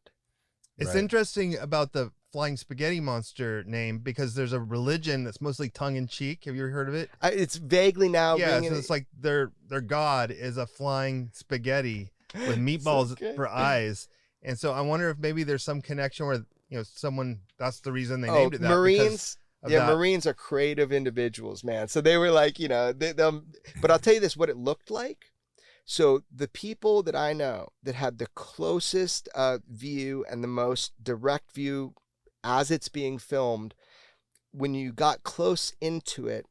It's interesting about the flying spaghetti monster name because there's a religion that's mostly tongue in cheek. Have you ever heard of it? It's vaguely now. Yeah, so it's like their god is a flying spaghetti with meatballs for eyes, and so I wonder if maybe there's some connection where someone that's the reason they named it that. Marines. Marines are creative individuals, man. So they were like, but I'll tell you this, what it looked like. So the people that I know that had the closest view and the most direct view as it's being filmed, when you got close into it,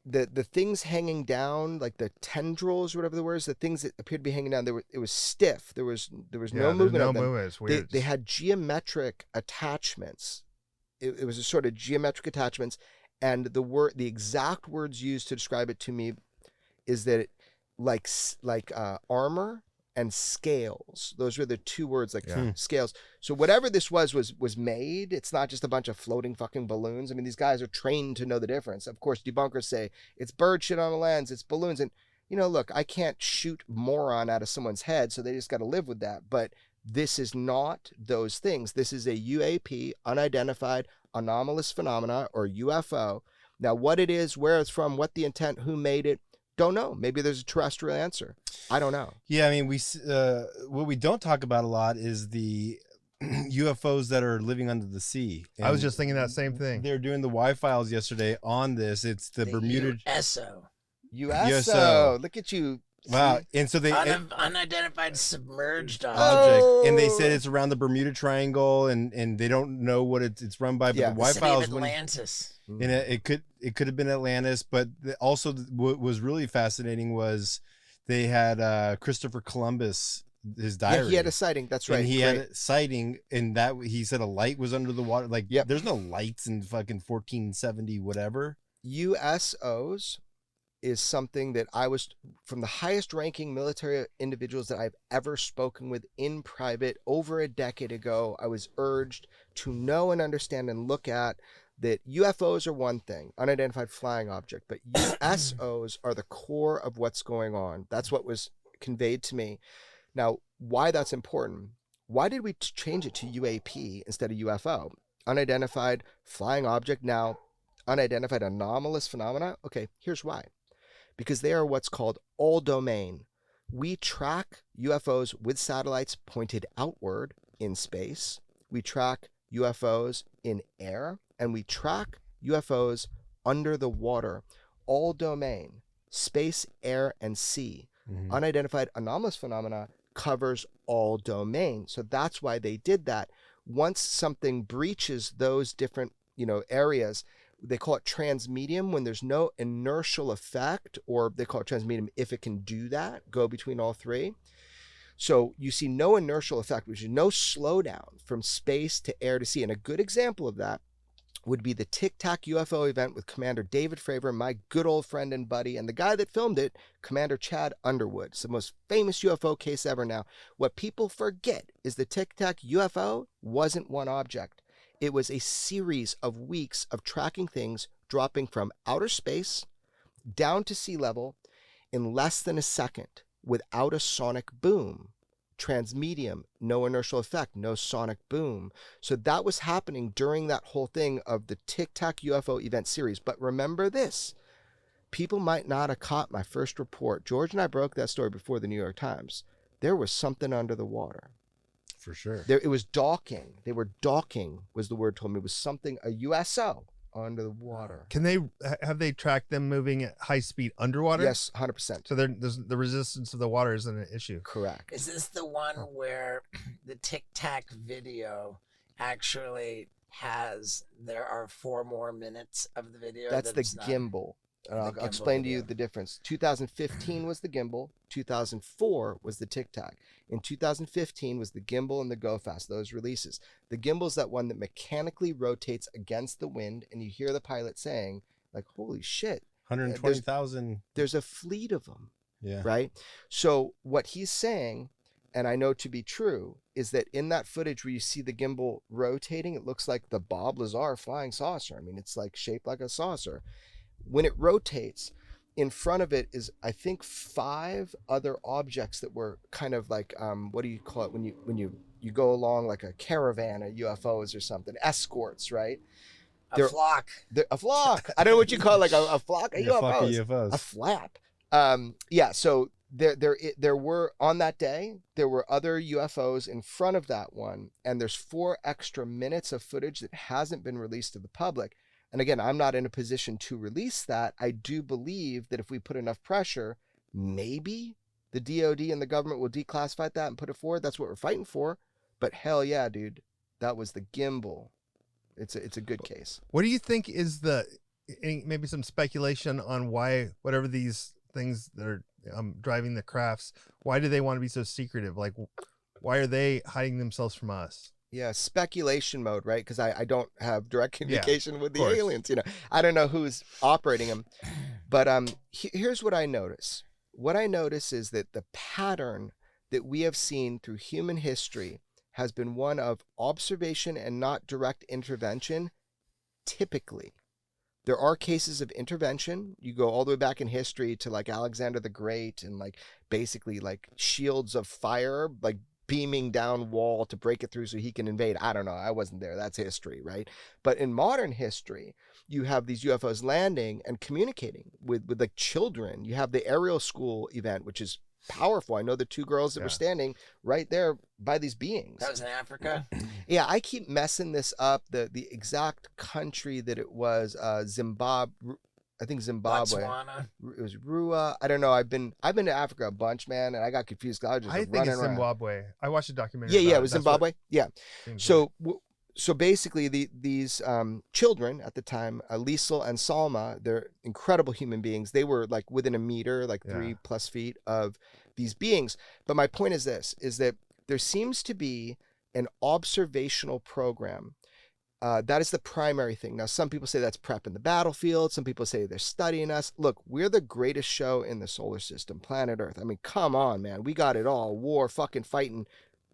the things hanging down, like the tendrils or whatever the word is, the things that appeared to be hanging down, it was stiff. There was no movement of them. It's weird. They had geometric attachments. It was a sort of geometric attachments, and the exact words used to describe it to me is that like armor and scales. Those were the two words, scales. So whatever this was made. It's not just a bunch of floating fucking balloons. I mean, these guys are trained to know the difference. Of course, debunkers say it's bird shit on a lens, it's balloons, and look, I can't shoot moron out of someone's head, so they just got to live with that. But this is not those things. This is a UAP, unidentified anomalous phenomena, or UFO. Now, what it is, where it's from, what the intent, who made it, don't know. Maybe there's a terrestrial answer. I don't know. Yeah, I mean, what we don't talk about a lot is the UFOs that are living under the sea. I was And just thinking that same thing. they're doing the Y-Files yesterday on this. It's the Bermuda USO. USO. Look at you. Wow. See? And so they Unidentified submerged object, object. and they said it's around the Bermuda Triangle, and they don't know what it's run by. But Yeah. the The city of Y-Files, Atlantis. and it could have been Atlantis, but also what was really fascinating was they had Christopher Columbus, his diary. Yeah, he had a sighting. That's right. And he Great. had a sighting, and that he said a light was under the water. Like, Yep. there's no lights in fucking 1470 whatever. USOs is something that I was, from the highest ranking military individuals that I've ever spoken with in private over a decade ago, I was urged to know and understand and look at that UFOs are one thing, unidentified flying object, but USOs are the core of what's going on. That's what was conveyed to me. Now, why that's important? Why did we change it to UAP instead of UFO? Unidentified flying object, now unidentified anomalous phenomena. Okay, here's why. Because they are what's called all domain. We track UFOs with satellites pointed outward in space. We track UFOs in air, and we track UFOs under the water. All domain, space, air, and sea. Unidentified anomalous phenomena covers all domain. So that's why they did that. Once something breaches those different, areas, they call it transmedium when there's no inertial effect, or they call it transmedium if it can do that, go between all three. So you see no inertial effect, which is no slowdown from space to air to sea. And a good example of that would be the Tic Tac UFO event with Commander David Fravor, my good old friend and buddy, and the guy that filmed it, Commander Chad Underwood. It's the most famous UFO case ever now. What people forget is the Tic Tac UFO wasn't one object. It was a series of weeks of tracking things dropping from outer space down to sea level in less than a second without a sonic boom. Transmedium, no inertial effect, no sonic boom. So that was happening during that whole thing of the Tic Tac UFO event series. But remember this, people might not have caught my first report. George and I broke that story before the New York Times. There was something under the water. For sure. It was docking. They were docking was the word told me. It was something, a USO under the water. Have they tracked them moving at high speed underwater? Yes, 100%. So the resistance of the water isn't an issue. Correct. Is this the one where the Tic Tac video actually there are 4 more minutes of the video? That's the it's not- gimbal. And I'll gimbal explain to you video. the difference. 2015 was the gimbal. 2004 was the Tic Tac. In 2015 was the gimbal and the Go Fast, those releases. The gimbal is that one that mechanically rotates against the wind, and you hear the pilot saying, like, holy shit, 120,000. there's a fleet of them, Yeah. right? So what he's saying, and I know to be true, is that in that footage where you see the gimbal rotating, it looks like the Bob Lazar flying saucer. I mean, it's like shaped like a saucer. When it rotates, in front of it is, I think, 5 other objects that were kind of like, what do you call it when you go along like a caravan of UFOs or something, escorts, right? A flock. A flock. I don't know what you call it, like a flock of Yeah, flock of UFOs. UFOs. A flap. Yeah. So there were, on that day, there were other UFOs in front of that one, and there's 4 extra minutes of footage that hasn't been released to the public. And again, I'm not in a position to release that. I do believe that if we put enough pressure, maybe the DOD and the government will declassify that and put it forward. That's what we're fighting for. But hell yeah, dude, that was the gimbal. It's a good case. What do you think is maybe some speculation on why, whatever these things that are driving the crafts, why do they want to be so secretive? Like, why are they hiding themselves from us? Yeah, speculation mode, right? Because I don't have direct communication with the course. aliens. I don't know who's operating them. But here's what I notice. What I notice is that the pattern that we have seen through human history has been one of observation and not direct intervention, typically. There are cases of intervention. You go all the way back in history to like Alexander the Great and like basically like shields of fire, like beaming down wall to break it through so he can invade. I don't know. I wasn't there. That's history, right? But in modern history, you have these UFOs landing and communicating with like children. You have the aerial school event, which is powerful. I know the two girls that were standing right there by these beings. That was in Africa? Yeah, I keep messing this up. The exact country that it was, Zimbabwe. I think Zimbabwe. Botswana. It was Rua. I don't know. I've been to Africa a bunch, man, and I got confused. 'Cause I was just I like, think running it's around. Zimbabwe. I watched a documentary. Yeah, about it was That's what Zimbabwe. Yeah. seems So basically, these children at the time, Liesel and Salma, they're incredible human beings. They were like within a meter, like 3+ feet of these beings. But my point is this: is that there seems to be an observational program. That is the primary thing. Now, some people say that's prep in the battlefield. Some people say they're studying us. Look, we're the greatest show in the solar system, planet Earth. I mean, come on, man. We got it all. War, fucking fighting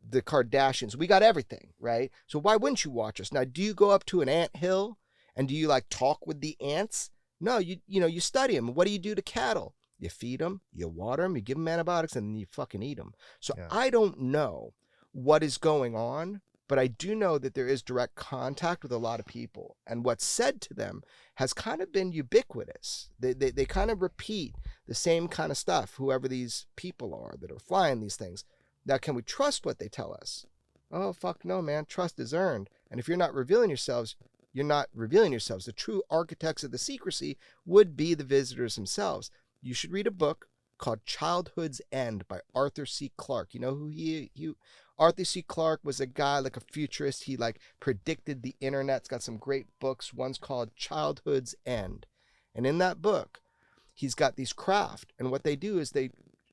the Kardashians. We got everything, right? So why wouldn't you watch us? Now, do you go up to an ant hill and do you like talk with the ants? No, you study them. What do you do to cattle? You feed them, you water them, you give them antibiotics, and then you fucking eat them. So I don't know what is going on, but I do know that there is direct contact with a lot of people. And what's said to them has kind of been ubiquitous. They kind of repeat the same kind of stuff, whoever these people are that are flying these things. Now, can we trust what they tell us? Oh, fuck no, man. Trust is earned. And if you're not revealing yourselves, you're not revealing yourselves. The true architects of the secrecy would be the visitors themselves. You should read a book called Childhood's End by Arthur C. Clarke. You know who he Arthur C. Clarke was a guy, like a futurist. He like predicted the internet. It's got some great books. One's called Childhood's End. And in that book, he's got these craft. And what they do is they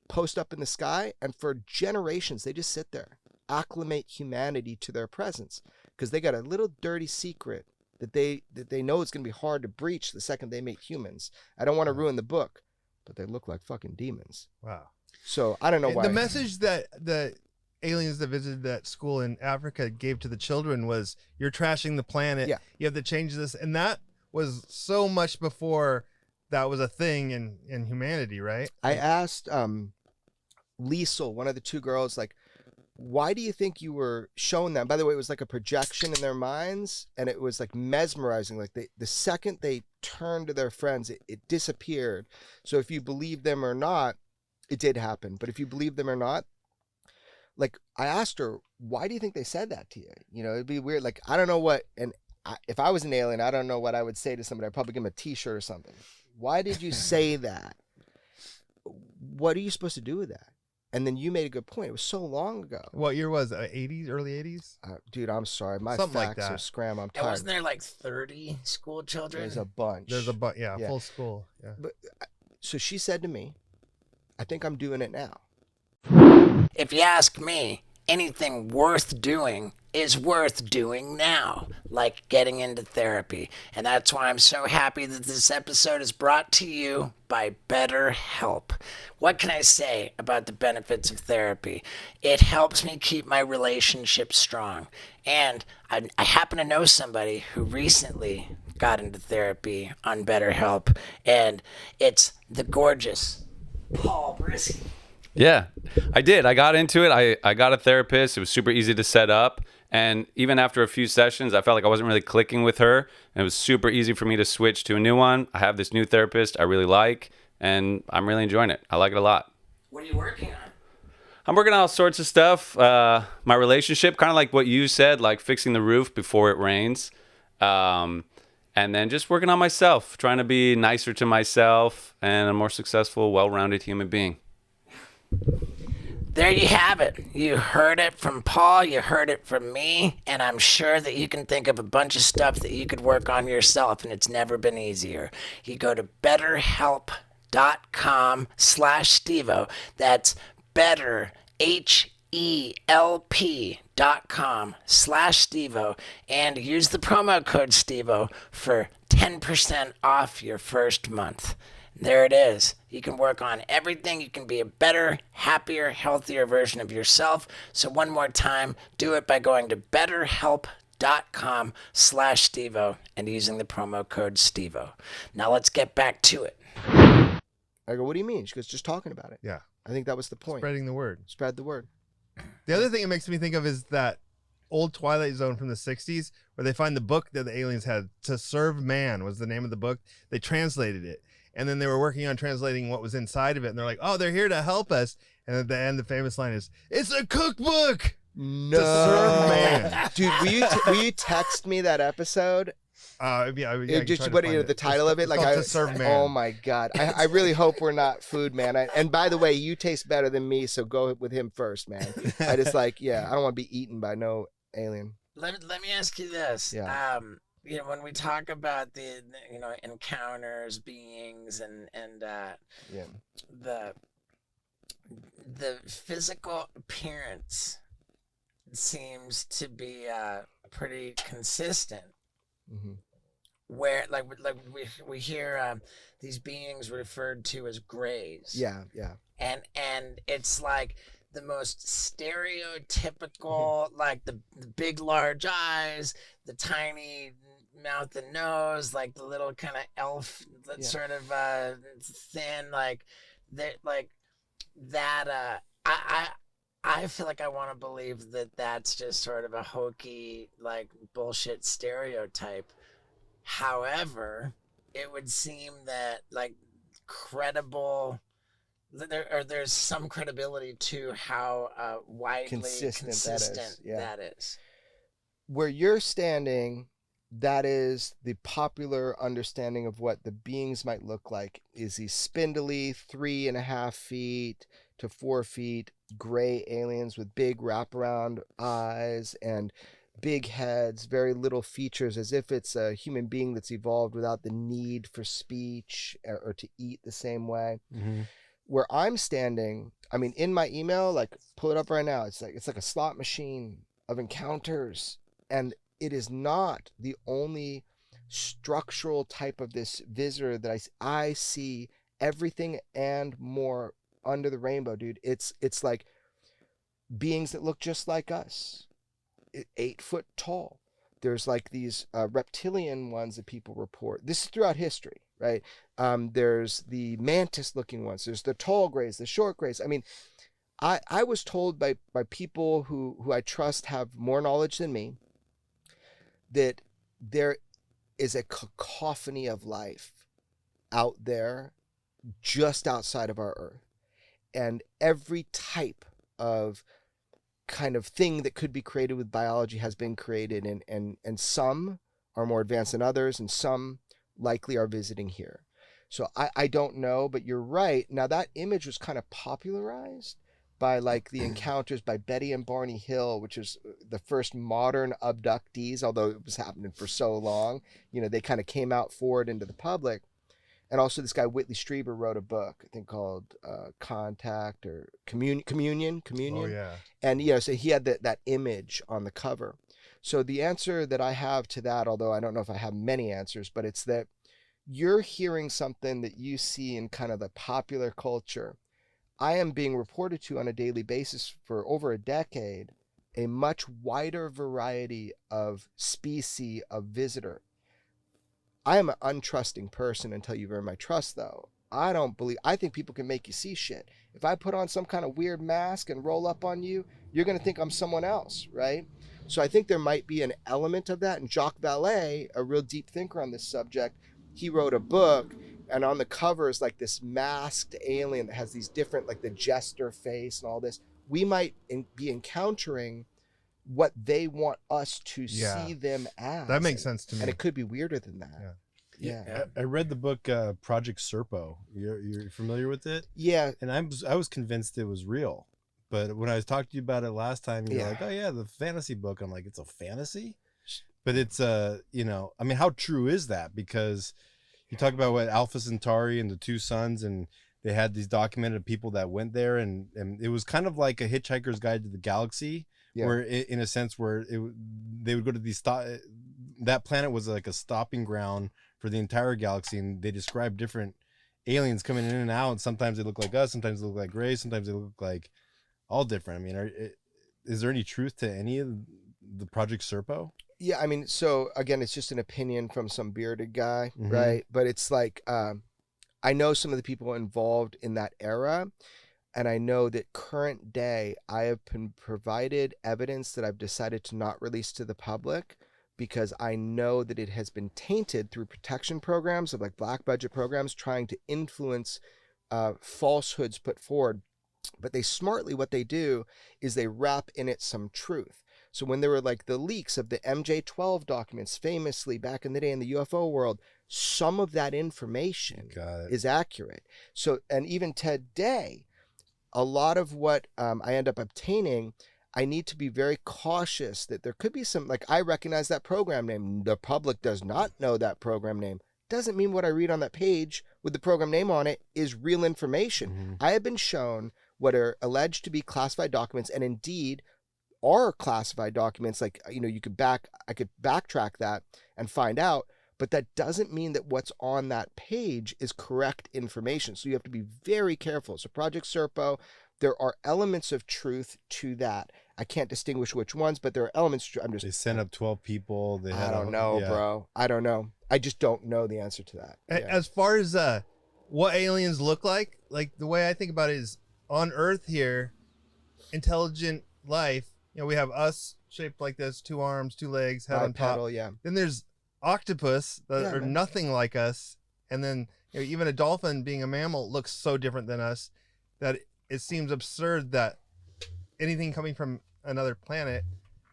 post up in the sky, and for generations, they just sit there, acclimate humanity to their presence, because they got a little dirty secret that they know it's going to be hard to breach the second they meet humans. I don't want to ruin the book, but they look like fucking demons. Wow. So I don't know why. The message that the aliens that visited that school in Africa gave to the children was, you're trashing the planet. Yeah. You have to change this. And that was so much before that was a thing in humanity, right? I asked Liesel, one of the two girls, like, why do you think you were showing them? By the way, it was like a projection in their minds, and it was like mesmerizing. Like the second they turned to their friends, it disappeared. So if you believe them or not, it did happen. But if you believe them or not, like, I asked her, why do you think they said that to you? You know, it'd be weird. Like, I don't know what, and if I was an alien, I don't know what I would say to somebody. I'd probably give them a t-shirt or something. Why did you say that? What are you supposed to do with that? And then you made a good point. It was so long ago. What year was it? 80s, early 80s? Dude, I'm sorry. My Something like facts that. are scram. I'm And tired. wasn't there like 30 school children? There's a bunch. There's yeah, full school. Yeah. But, so she said to me, I think I'm doing it now. If you ask me, anything worth doing is worth doing now, like getting into therapy. And that's why I'm so happy that this episode is brought to you by BetterHelp. What can I say about the benefits of therapy? It helps me keep my relationship strong. And I happen to know somebody who recently got into therapy on BetterHelp, and it's the gorgeous Paul Brisky. Yeah, I did. I got into it. I got a therapist. It was super easy to set up. And even after a few sessions, I felt like I wasn't really clicking with her. And it was super easy for me to switch to a new one. I have this new therapist I really like, and I'm really enjoying it. I like it a lot. What are you working on? I'm working on all sorts of stuff. My relationship, kind of like what you said, like fixing the roof before it rains. And then just working on myself, trying to be nicer to myself and a more successful, well-rounded human being. There you have it. You heard it from Paul, you heard it from me, and I'm sure that you can think of a bunch of stuff that you could work on yourself, and it's never been easier. You go to betterhelp.com/Stevo. That's better, HELP.com/Stevo, and use the promo code Stevo for 10% off your first month. There it is. You can work on everything. You can be a better, happier, healthier version of yourself. So one more time, do it by going to betterhelp.com/Stevo and using the promo code Stevo. Now let's get back to it. I go, what do you mean? She goes, just talking about it. Yeah. I think that was the point. Spreading the word. Spread the word. The other thing it makes me think of is that old Twilight Zone from the 60s where they find the book that the aliens had. To Serve Man was the name of the book. They translated it. And then they were working on translating what was inside of it. And they're like, oh, they're here to help us. And at the end, the famous line is, it's a cookbook. No. To Serve Man. Dude, will you text me that episode? Just what the title of it? Like To Serve Man. Oh my God. I really hope we're not food, man. And by the way, you taste better than me, so go with him first, man. I just I don't want to be eaten by no alien. Let me ask you this. Yeah. When we talk about the encounters, beings, and the physical appearance seems to be pretty consistent. Mm-hmm. Where we hear these beings referred to as grays. Yeah. And it's like the most stereotypical, like the big large eyes, the tiny mouth and nose, like the little kind of elf sort of thin, like that, I feel like I want to believe that that's just sort of a hokey, like, bullshit stereotype. However, it would seem that, like, there's some credibility to how widely consistent that is. Where you're standing, that is the popular understanding of what the beings might look like, is these spindly 3.5 feet to 4 feet gray aliens with big wraparound eyes and big heads, very little features, as if it's a human being that's evolved without the need for speech or to eat the same way. Mm-hmm. Where I'm standing, I mean, in my email, like, pull it up right now, it's like a slot machine of encounters, and it is not the only structural type of this visitor that I see everything and more under the rainbow, dude. It's like beings that look just like us, 8 foot tall. There's like these reptilian ones that people report. This is throughout history, right? There's the mantis looking ones. There's the tall grays, the short grays. I mean, I was told by people who I trust have more knowledge than me that there is a cacophony of life out there just outside of our Earth. And every type of kind of thing that could be created with biology has been created, and some are more advanced than others, and some likely are visiting here. So I don't know, but you're right. Now, that image was kind of popularized by like the encounters by Betty and Barney Hill, which is the first modern abductees, although it was happening for so long. They kind of came out forward into the public. And also this guy, Whitley Strieber, wrote a book, I think called Contact or Communion. Oh, yeah. And, so he had that image on the cover. So the answer that I have to that, although I don't know if I have many answers, but it's that you're hearing something that you see in kind of the popular culture. I am being reported to on a daily basis for over a decade, a much wider variety of species of visitor. I am an untrusting person until you've earned my trust, though. I think people can make you see shit. If I put on some kind of weird mask and roll up on you, you're going to think I'm someone else, right? So I think there might be an element of that. And Jacques Vallée, a real deep thinker on this subject, he wrote a book, and on the cover is like this masked alien that has these different, like the jester face and all this. We might be encountering what they want us to see them as. That makes sense to me. And it could be weirder than that. Yeah. I read the book Project Serpo. You're familiar with it? Yeah. And I was convinced it was real. But when I was talking to you about it last time, you're like, oh yeah, the fantasy book. I'm like, it's a fantasy? But it's I mean, how true is that? Because you talk about what Alpha Centauri and the two suns, and they had these documented people that went there, and it was kind of like a Hitchhiker's Guide to the Galaxy. Yeah. Where in a sense where they would go to these that planet was like a stopping ground for the entire galaxy, and they described different aliens coming in and out, and sometimes they look like us, sometimes they look like Grays, sometimes they look like all different. I mean, is there any truth to any of the Project Serpo? Yeah, I mean, so again, it's just an opinion from some bearded guy, right? But it's like I know some of the people involved in that era, And I know that current day, I have been provided evidence that I've decided to not release to the public because I know that it has been tainted through protection programs of like black budget programs trying to influence falsehoods put forward. But they smartly, what they do is they wrap in it some truth. So when there were like the leaks of the MJ-12 documents, famously back in the day in the UFO world, some of that information is accurate. So, and even today, a lot of what I end up obtaining, I need to be very cautious that there could be some, like I recognize that program name. The public does not know that program name. Doesn't mean what I read on that page with the program name on it is real information. Mm-hmm. I have been shown what are alleged to be classified documents and indeed are classified documents. Like, you know, I could backtrack that and find out, but that doesn't mean that what's on that page is correct information. So you have to be very careful. So Project Serpo, there are elements of truth to that. I can't distinguish which ones, but there are elements. They sent up 12 people. I don't know, bro. I don't know. I just don't know the answer to that. Yeah. As far as what aliens look like the way I think about it is on Earth here, intelligent life, you know, we have us shaped like this, 2 arms, 2 legs, head on top. Paddle, yeah. Then there's octopus that are nothing like us. And then, you know, even a dolphin being a mammal looks so different than us that it seems absurd that anything coming from another planet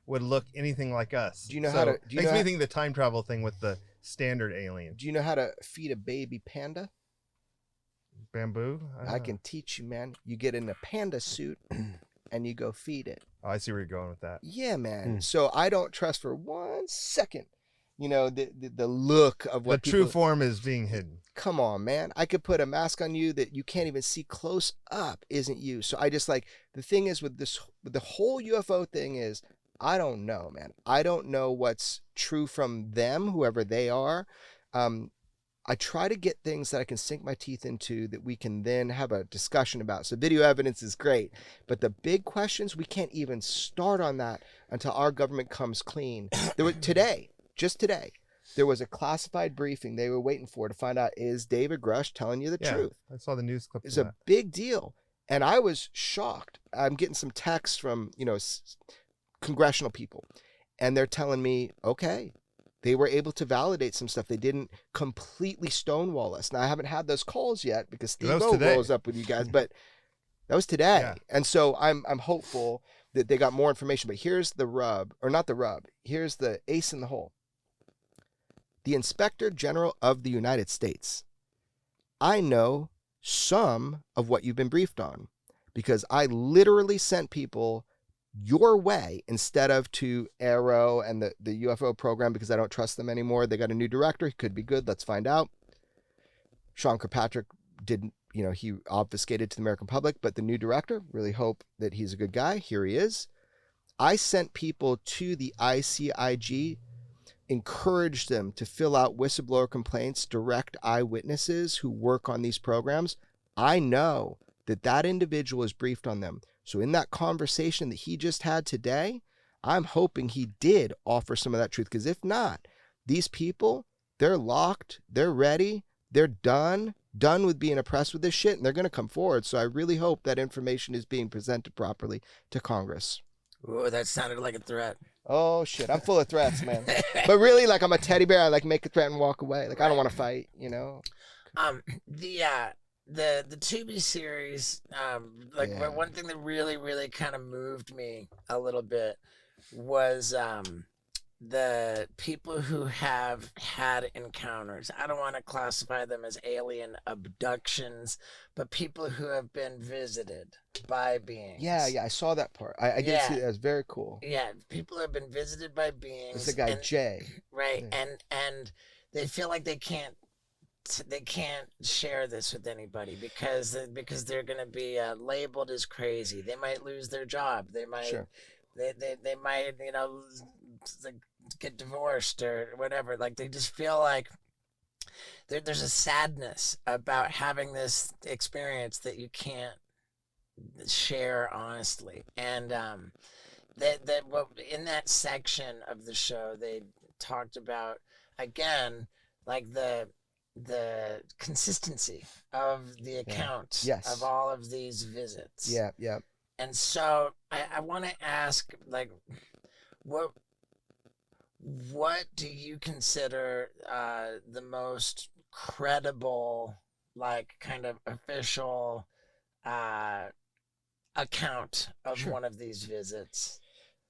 would look anything like us. Do you know how to? Makes me think the time travel thing with the standard alien. Do you know how to feed a baby panda? Bamboo? I can teach you, man. You get in a panda suit and you go feed it. Oh, I see where you're going with that. Yeah, man. So I don't trust for 1 second, you know, the look of what the true form is being hidden. Come on, man. I could put a mask on you that you can't even see close up isn't you. So I just like, the thing is with the whole UFO thing is, I don't know, man. I don't know what's true from them, whoever they are. I try to get things that I can sink my teeth into that we can then have a discussion about. So video evidence is great, but the big questions, we can't even start on that until our government comes clean. Just today, there was a classified briefing they were waiting for to find out, is David Grush telling you the truth? I saw the news clip. It's a big deal. And I was shocked. I'm getting some texts from, you know, congressional people, and they're telling me, okay, they were able to validate some stuff. They didn't completely stonewall us. Now, I haven't had those calls yet because Steve-O rolls up with you guys, but that was today. Yeah. And so I'm hopeful that they got more information. But here's the rub, or not the rub. Here's the ace in the hole. The Inspector General of the United States. I know some of what you've been briefed on because I literally sent people your way instead of to Arrow and the UFO program because I don't trust them anymore. They got a new director. He could be good. Let's find out. Sean Kirkpatrick didn't, you know, he obfuscated to the American public, but the new director, really hope that he's a good guy. Here he is. I sent people to the ICIG, encouraged them to fill out whistleblower complaints, direct eyewitnesses who work on these programs. I know that individual is briefed on them. So in that conversation that he just had today, I'm hoping he did offer some of that truth. Because if not, these people, they're locked, they're ready, they're done with being oppressed with this shit, and they're going to come forward. So I really hope that information is being presented properly to Congress. Ooh, that sounded like a threat. Oh, shit. I'm full of threats, man. But really, like, I'm a teddy bear. I, like, make a threat and walk away. Like, I don't want to fight, you know? The Tubi series, one thing that really, really kind of moved me a little bit was the people who have had encounters. I don't want to classify them as alien abductions, but people who have been visited by beings. Yeah, I saw that part. I did see that. It was very cool. Yeah, people have been visited by beings. It's the guy Jay. Right, yeah. and they feel like they can't share this with anybody because they're going to be labeled as crazy. They might lose their job. They might, they might, you know, get divorced or whatever. Like, they just feel like there's a sadness about having this experience that you can't share honestly. And in that section of the show, they talked about, again, like the consistency of the account Yes. of all of these visits. Yeah, yeah. And so I want to ask, like, what do you consider the most credible, like, kind of official account of Sure. one of these visits?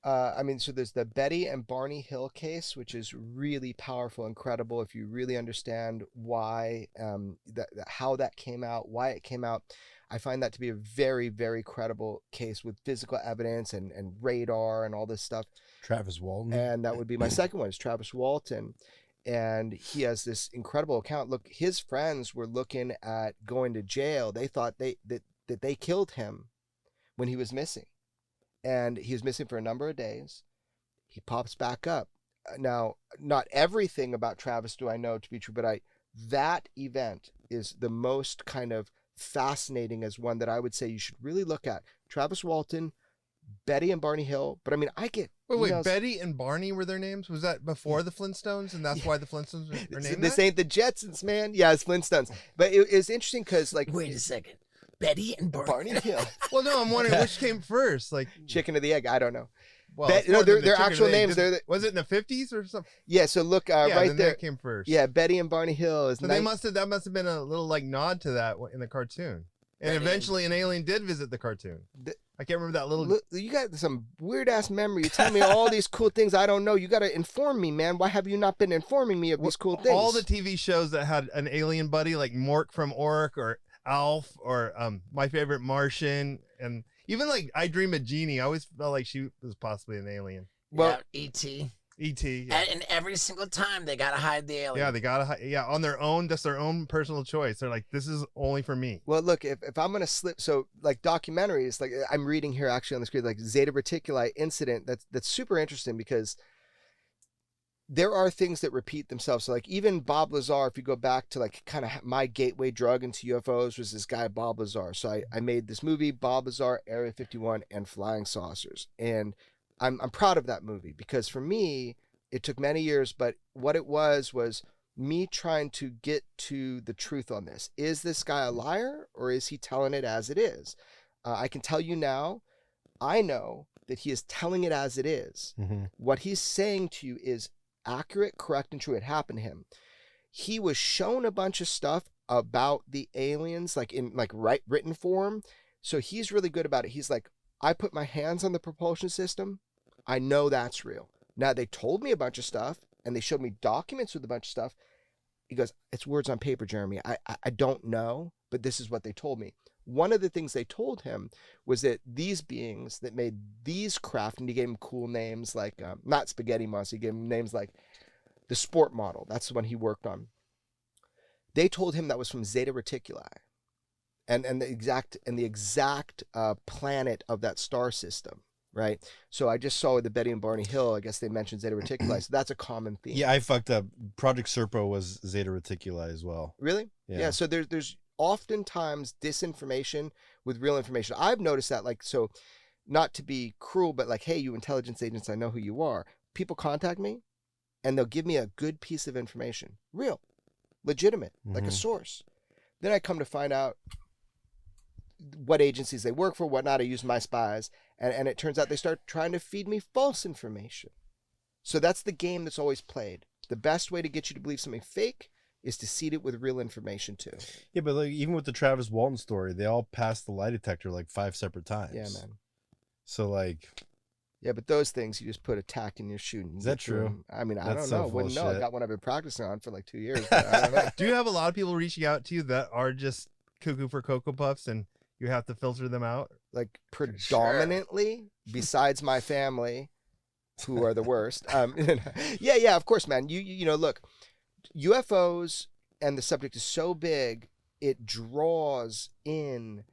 I mean, so there's the Betty and Barney Hill case, which is really powerful and credible if you really understand why, how that came out, why it came out. I find that to be a very, very credible case with physical evidence and radar and all this stuff. Travis Walton. And that would be my second one, is Travis Walton. And he has this incredible account. Look, his friends were looking at going to jail. They thought that they killed him when he was missing. And he was missing for a number of days. He pops back up. Now, not everything about Travis do I know to be true, but that event is the most kind of fascinating as one that I would say you should really look at. Travis Walton, Betty and Barney Hill. But I mean, I get Wait, emails. Betty and Barney were their names? Was that before the Flintstones, and that's why the Flintstones are named This that? ain't the Jetsons, man. Yeah, it's Flintstones. But it's interesting because, like, Wait a second. Betty and Barney Hill, Well, no, I'm wondering which came first. Like, chicken or the egg, I don't know. well, Bet- it's no, more than the their chicken actual and egg. names, they're the- Was it in the 50s or something? Yeah, so look Yeah, right then there. that came first. Yeah, Betty and Barney Hill is So that must have been a little like nod to that in the cartoon. And Betty eventually an alien did visit the cartoon. I can't remember that little. Look, you got some weird ass memory. You tell me all these cool things I don't know. You got to inform me, man. Why have you not been informing me of these cool things? All the TV shows that had an alien buddy, like Mork from Ork or Alf or My Favorite Martian, and even like I Dream of Jeannie. I always felt like she was possibly an alien. Well, yeah, E.T. E.T. Yeah. And every single time they gotta hide the alien. Yeah, they gotta. Yeah, on their own. That's their own personal choice. They're like, this is only for me. Well, look, if I'm gonna slip, so like documentaries, like I'm reading here actually on the screen, like Zeta Reticuli incident. That's super interesting because there are things that repeat themselves. So like even Bob Lazar, if you go back to like kind of my gateway drug into UFOs was this guy Bob Lazar. So I made this movie, Bob Lazar, Area 51, and Flying Saucers, and I'm proud of that movie because for me it took many years, but what it was me trying to get to the truth on this. Is this guy a liar or is he telling it as it is? I can tell you now, I know that he is telling it as it is. Mm-hmm. What he's saying to you is accurate, correct, and true. It happened to him. He was shown a bunch of stuff about the aliens, like in like written form. So he's really good about it. He's like, I put my hands on the propulsion system. I know that's real. Now they told me a bunch of stuff and they showed me documents with a bunch of stuff. He goes, it's words on paper, Jeremy. I don't know, but this is what they told me. One of the things they told him was that these beings that made these craft, and he gave them cool names like, not Spaghetti Monster, he gave them names like the Sport Model. That's the one he worked on. They told him that was from Zeta Reticuli and the exact planet of that star system. Right. So I just saw with the Betty and Barney Hill, I guess they mentioned Zeta Reticuli. So that's a common theme. Yeah, I fucked up. Project Serpo was Zeta Reticuli as well. Really? Yeah. So there's oftentimes disinformation with real information. I've noticed that, like, so not to be cruel, but like, hey, you intelligence agents, I know who you are. People contact me and they'll give me a good piece of information. Real, legitimate, like a source. Then I come to find out what agencies they work for, whatnot. I use my spies. And it turns out they start trying to feed me false information. So that's the game that's always played. The best way to get you to believe something fake is to seed it with real information too. Yeah, but like even with the Travis Walton story, they all passed the lie detector like 5 separate times. Yeah, man. So like, yeah, but those things you just put a tack in your shoe. And is that get through true? 'em. I mean, I That's don't know. so full Wouldn't of know. I shit. got one I've been practicing on for like 2 years. But I don't know. Do you have a lot of people reaching out to you that are just cuckoo for Cocoa Puffs and you have to filter them out? Like predominantly, besides my family, who are the worst. Yeah, of course, man. You know, look, UFOs and the subject is so big, it draws in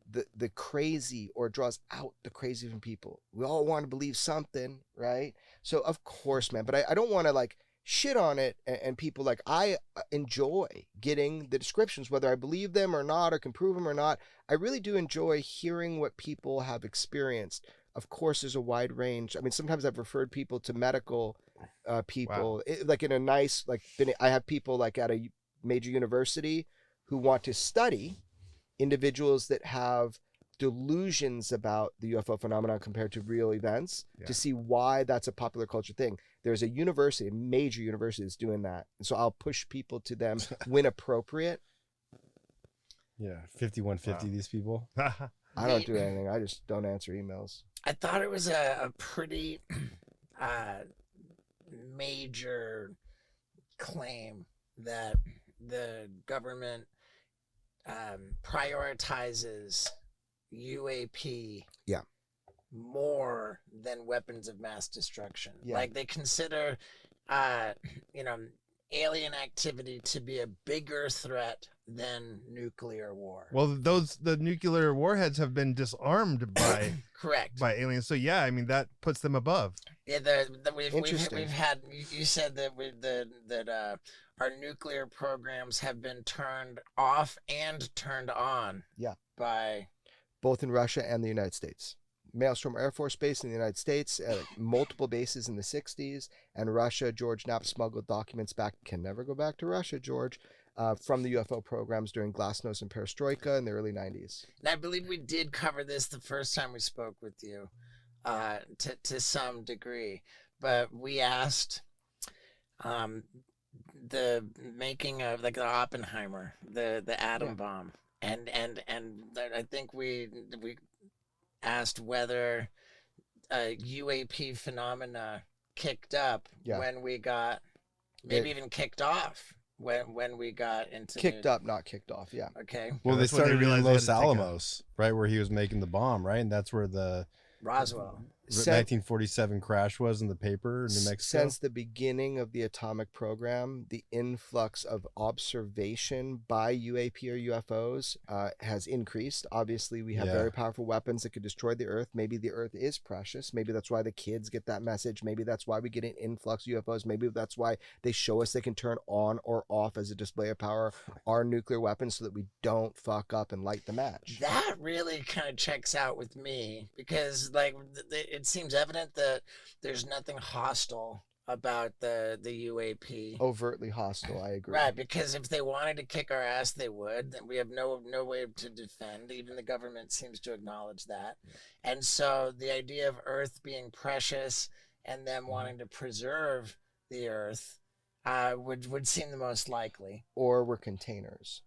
the crazy, or draws out the crazy from people. We all want to believe something, right? So of course, man. But I don't want to like shit on it, and people, like, I enjoy getting the descriptions, whether I believe them or not, or can prove them or not. I really do enjoy hearing what people have experienced. Of course, there's a wide range. I mean, sometimes I've referred people to medical people, like in a nice, like, I have people like at a major university who want to study individuals that have delusions about the UFO phenomenon compared to real events to see why that's a popular culture thing. There's a university, a major university that's doing that. And so I'll push people to them when appropriate. Yeah, 5150, these people. I don't do anything. I just don't answer emails. I thought it was a pretty major claim that the government prioritizes UAP more than weapons of mass destruction. Like they consider alien activity to be a bigger threat than nuclear war. Well, the nuclear warheads have been disarmed by correct by aliens. So yeah, I mean that puts them above. Yeah, we've had. You said that our nuclear programs have been turned off and turned on. Yeah, by both in Russia and the United States. Maelstrom Air Force Base in the United States, multiple bases in the 60s, and Russia. George Knapp smuggled documents back. Can never go back to Russia, George. From the UFO programs during Glasnost and Perestroika in the early 90s. And I believe we did cover this the first time we spoke with you, to some degree. But we asked the making of like the Oppenheimer, the atom bomb, and I think we asked whether UAP phenomena kicked up when we got, maybe even kicked off. When we got into kicked up, not kicked off, okay. Well, they that's when they started in realized they had Los to take Alamos, right where he was making the bomb, right, and that's where the Roswell 1947 crash was in the paper in New Mexico. Since the beginning of the atomic program, the influx of observation by UAP or UFOs has increased. Obviously, we have very powerful weapons that could destroy the Earth. Maybe the Earth is precious. Maybe that's why the kids get that message. Maybe that's why we get an influx of UFOs. Maybe that's why they show us they can turn on or off as a display of power our nuclear weapons so that we don't fuck up and light the match. That really kind of checks out with me because, like, it seems evident that there's nothing hostile about the UAP. Overtly hostile, I agree. Right, because if they wanted to kick our ass, they would. We have no way to defend. Even the government seems to acknowledge that. And so the idea of Earth being precious and them wanting to preserve the Earth would seem the most likely. Or we're containers.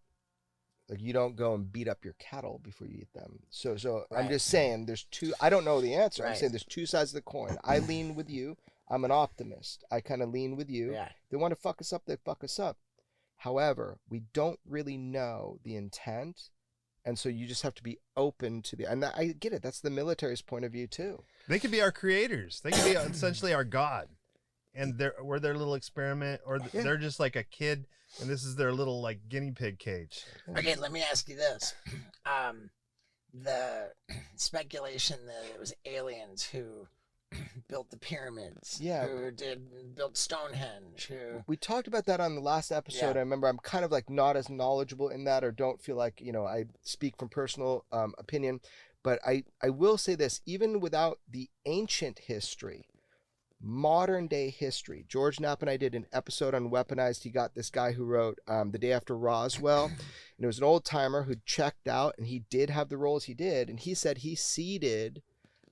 Like, you don't go and beat up your cattle before you eat them. So right. I'm just saying there's two. I don't know the answer. I'm saying there's two sides of the coin. I lean with you. I'm an optimist. I kind of lean with you. Yeah. They want to fuck us up, they fuck us up. However, we don't really know the intent. And so you just have to be open to the, and I get it. That's the military's point of view too. They could be our creators. They could be essentially our God. And we're their little experiment, or they're just like a kid, and this is their little like guinea pig cage. Okay, let me ask you this: the speculation that it was aliens who built the pyramids, who built Stonehenge. We talked about that on the last episode. I remember I'm kind of like not as knowledgeable in that, or don't feel like I speak from personal opinion, but I will say this: even without the ancient history. Modern day history. George Knapp and I did an episode on Weaponized. He got this guy who wrote The Day After Roswell, and it was an old timer who checked out, and he did have the roles he did, and he said he seeded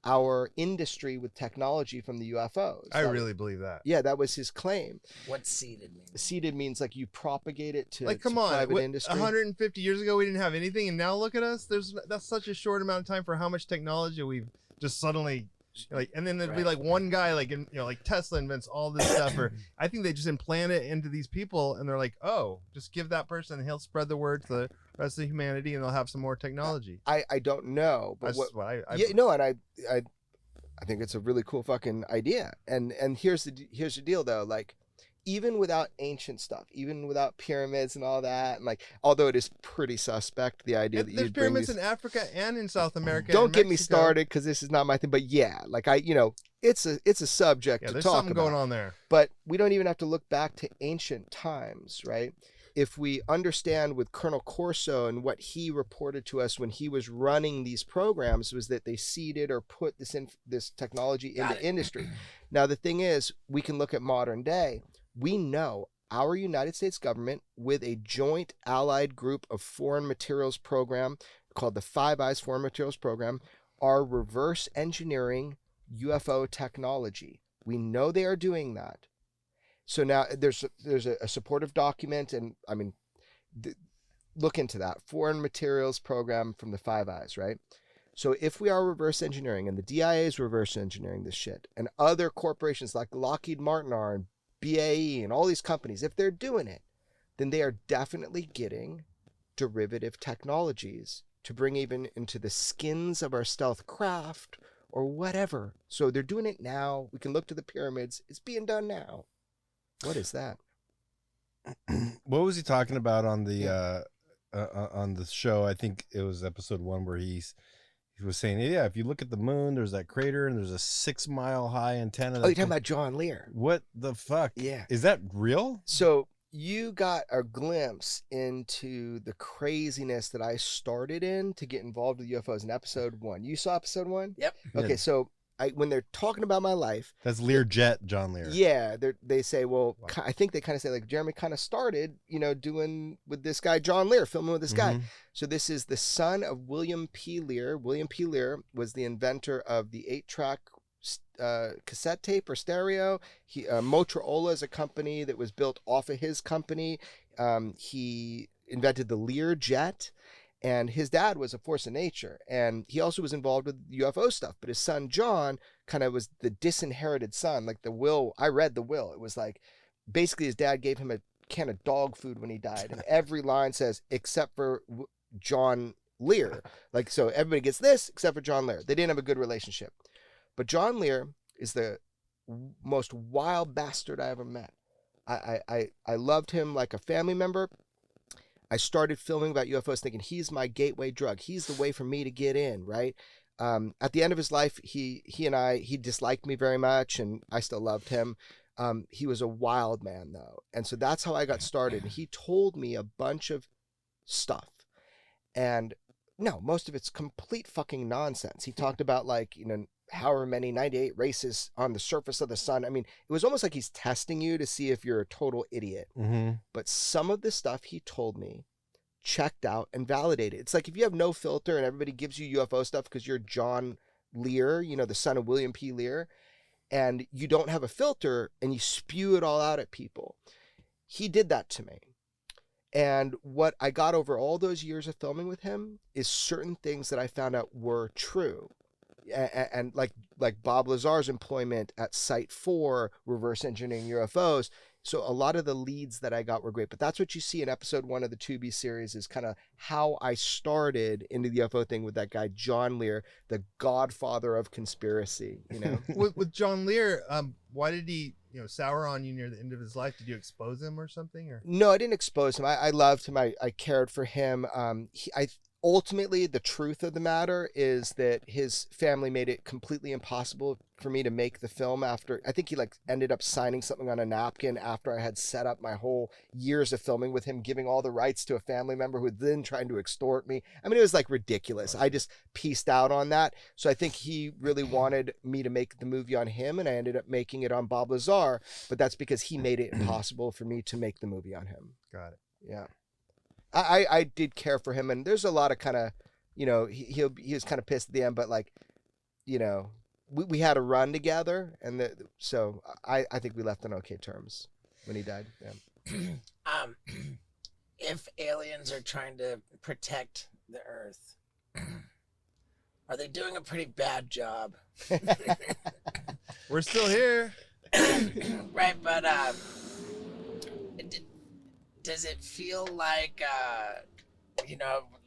our industry with technology from the UFOs. I really believe that. Yeah, that was his claim. What seeded mean? Seeded means like you propagate it to, like, come to on, private industry. 150 years ago we didn't have anything, and now look at us. That's such a short amount of time for how much technology we've just suddenly. Like, and then there'd be like one guy, like like Tesla invents all this stuff, or I think they just implant it into these people, and they're like, oh, just give that person, and he'll spread the word to the rest of humanity, and they'll have some more technology. I don't know, but that's what I I think it's a really cool fucking idea, and here's the deal though, like. Even without ancient stuff, even without pyramids and all that, and like, although it is pretty suspect, the idea that there's pyramids in Africa and in South America. Don't get me started because this is not my thing. But yeah, like it's a subject to there's talk something about. going on there. But we don't even have to look back to ancient times, right? If we understand with Colonel Corso and what he reported to us when he was running these programs was that they seeded or put this technology into industry. Now the thing is, we can look at modern day. We know our United States government, with a joint allied group of foreign materials program called the Five Eyes Foreign Materials Program, are reverse engineering UFO technology. We know they are doing that. So now there's a supportive document, and I mean, look into that foreign materials program from the Five Eyes, right? So if we are reverse engineering, and the DIA is reverse engineering this shit, and other corporations like Lockheed Martin are, and BAE, and all these companies, if they're doing it, then they are definitely getting derivative technologies to bring even into the skins of our stealth craft or whatever. So they're doing it now. We can look to the pyramids. It's being done now. What is that? What was he talking about on the show? I think it was episode 1 where he was saying, yeah, if you look at the moon, there's that crater and there's a 6-mile high antenna. Oh, you're talking about John Lear. What the fuck? Yeah. Is that real? So you got a glimpse into the craziness that I started in to get involved with UFOs in episode 1. You saw episode 1? Yep. Okay, Yeah. so when they're talking about my life, That's Learjet, John Lear. yeah, they say, well, Wow. I think they kind of say, like, Jeremy kind of started, doing with this guy, John Lear, filming with this guy. Mhm. So this is the son of William P. Lear. William P. Lear was the inventor of the 8-track cassette tape or stereo. Motorola is a company that was built off of his company. He invented the Lear jet. And his dad was a force of nature. And he also was involved with UFO stuff. But his son, John, kind of was the disinherited son. Like the will, I read the will. It was like, basically his dad gave him a can of dog food when he died. And every line says, except for John Lear. Like, so everybody gets this except for John Lear. They didn't have a good relationship. But John Lear is the most wild bastard I ever met. I loved him like a family member. I started filming about UFOs thinking he's my gateway drug. He's the way for me to get in, right? At the end of his life, he disliked me very much, and I still loved him. He was a wild man, though. And so that's how I got started. He told me a bunch of stuff. And no, most of it's complete fucking nonsense. He talked about, like, however many 98 races on the surface of the sun. I mean, it was almost like he's testing you to see if you're a total idiot. Mm-hmm. But some of the stuff he told me checked out and validated. It's like if you have no filter and everybody gives you UFO stuff because you're John Lear, the son of William P. Lear, and you don't have a filter and you spew it all out at people. He did that to me. And what I got over all those years of filming with him is certain things that I found out were true. And like Bob Lazar's employment at Site 4, reverse engineering UFOs. So a lot of the leads that I got were great. But that's what you see in episode 1 of the 2B series is kind of how I started into the UFO thing with that guy, John Lear, the godfather of conspiracy, with John Lear, why did he sour on you near the end of his life? Did you expose him or something? Or No, I didn't expose him. I loved him. I cared for him. Ultimately, the truth of the matter is that his family made it completely impossible for me to make the film after. I think he ended up signing something on a napkin after I had set up my whole years of filming with him, giving all the rights to a family member who was then trying to extort me. I mean, it was ridiculous. I just pieced out on that. So I think he really wanted me to make the movie on him, and I ended up making it on Bob Lazar. But that's because he made it impossible for me to make the movie on him. got it. Yeah. I did care for him, and there's a lot of kind of, he was kind of pissed at the end, but we had a run together, and so I think we left on okay terms when he died. Yeah. If aliens are trying to protect the Earth, are they doing a pretty bad job? We're still here. Right, but does it feel like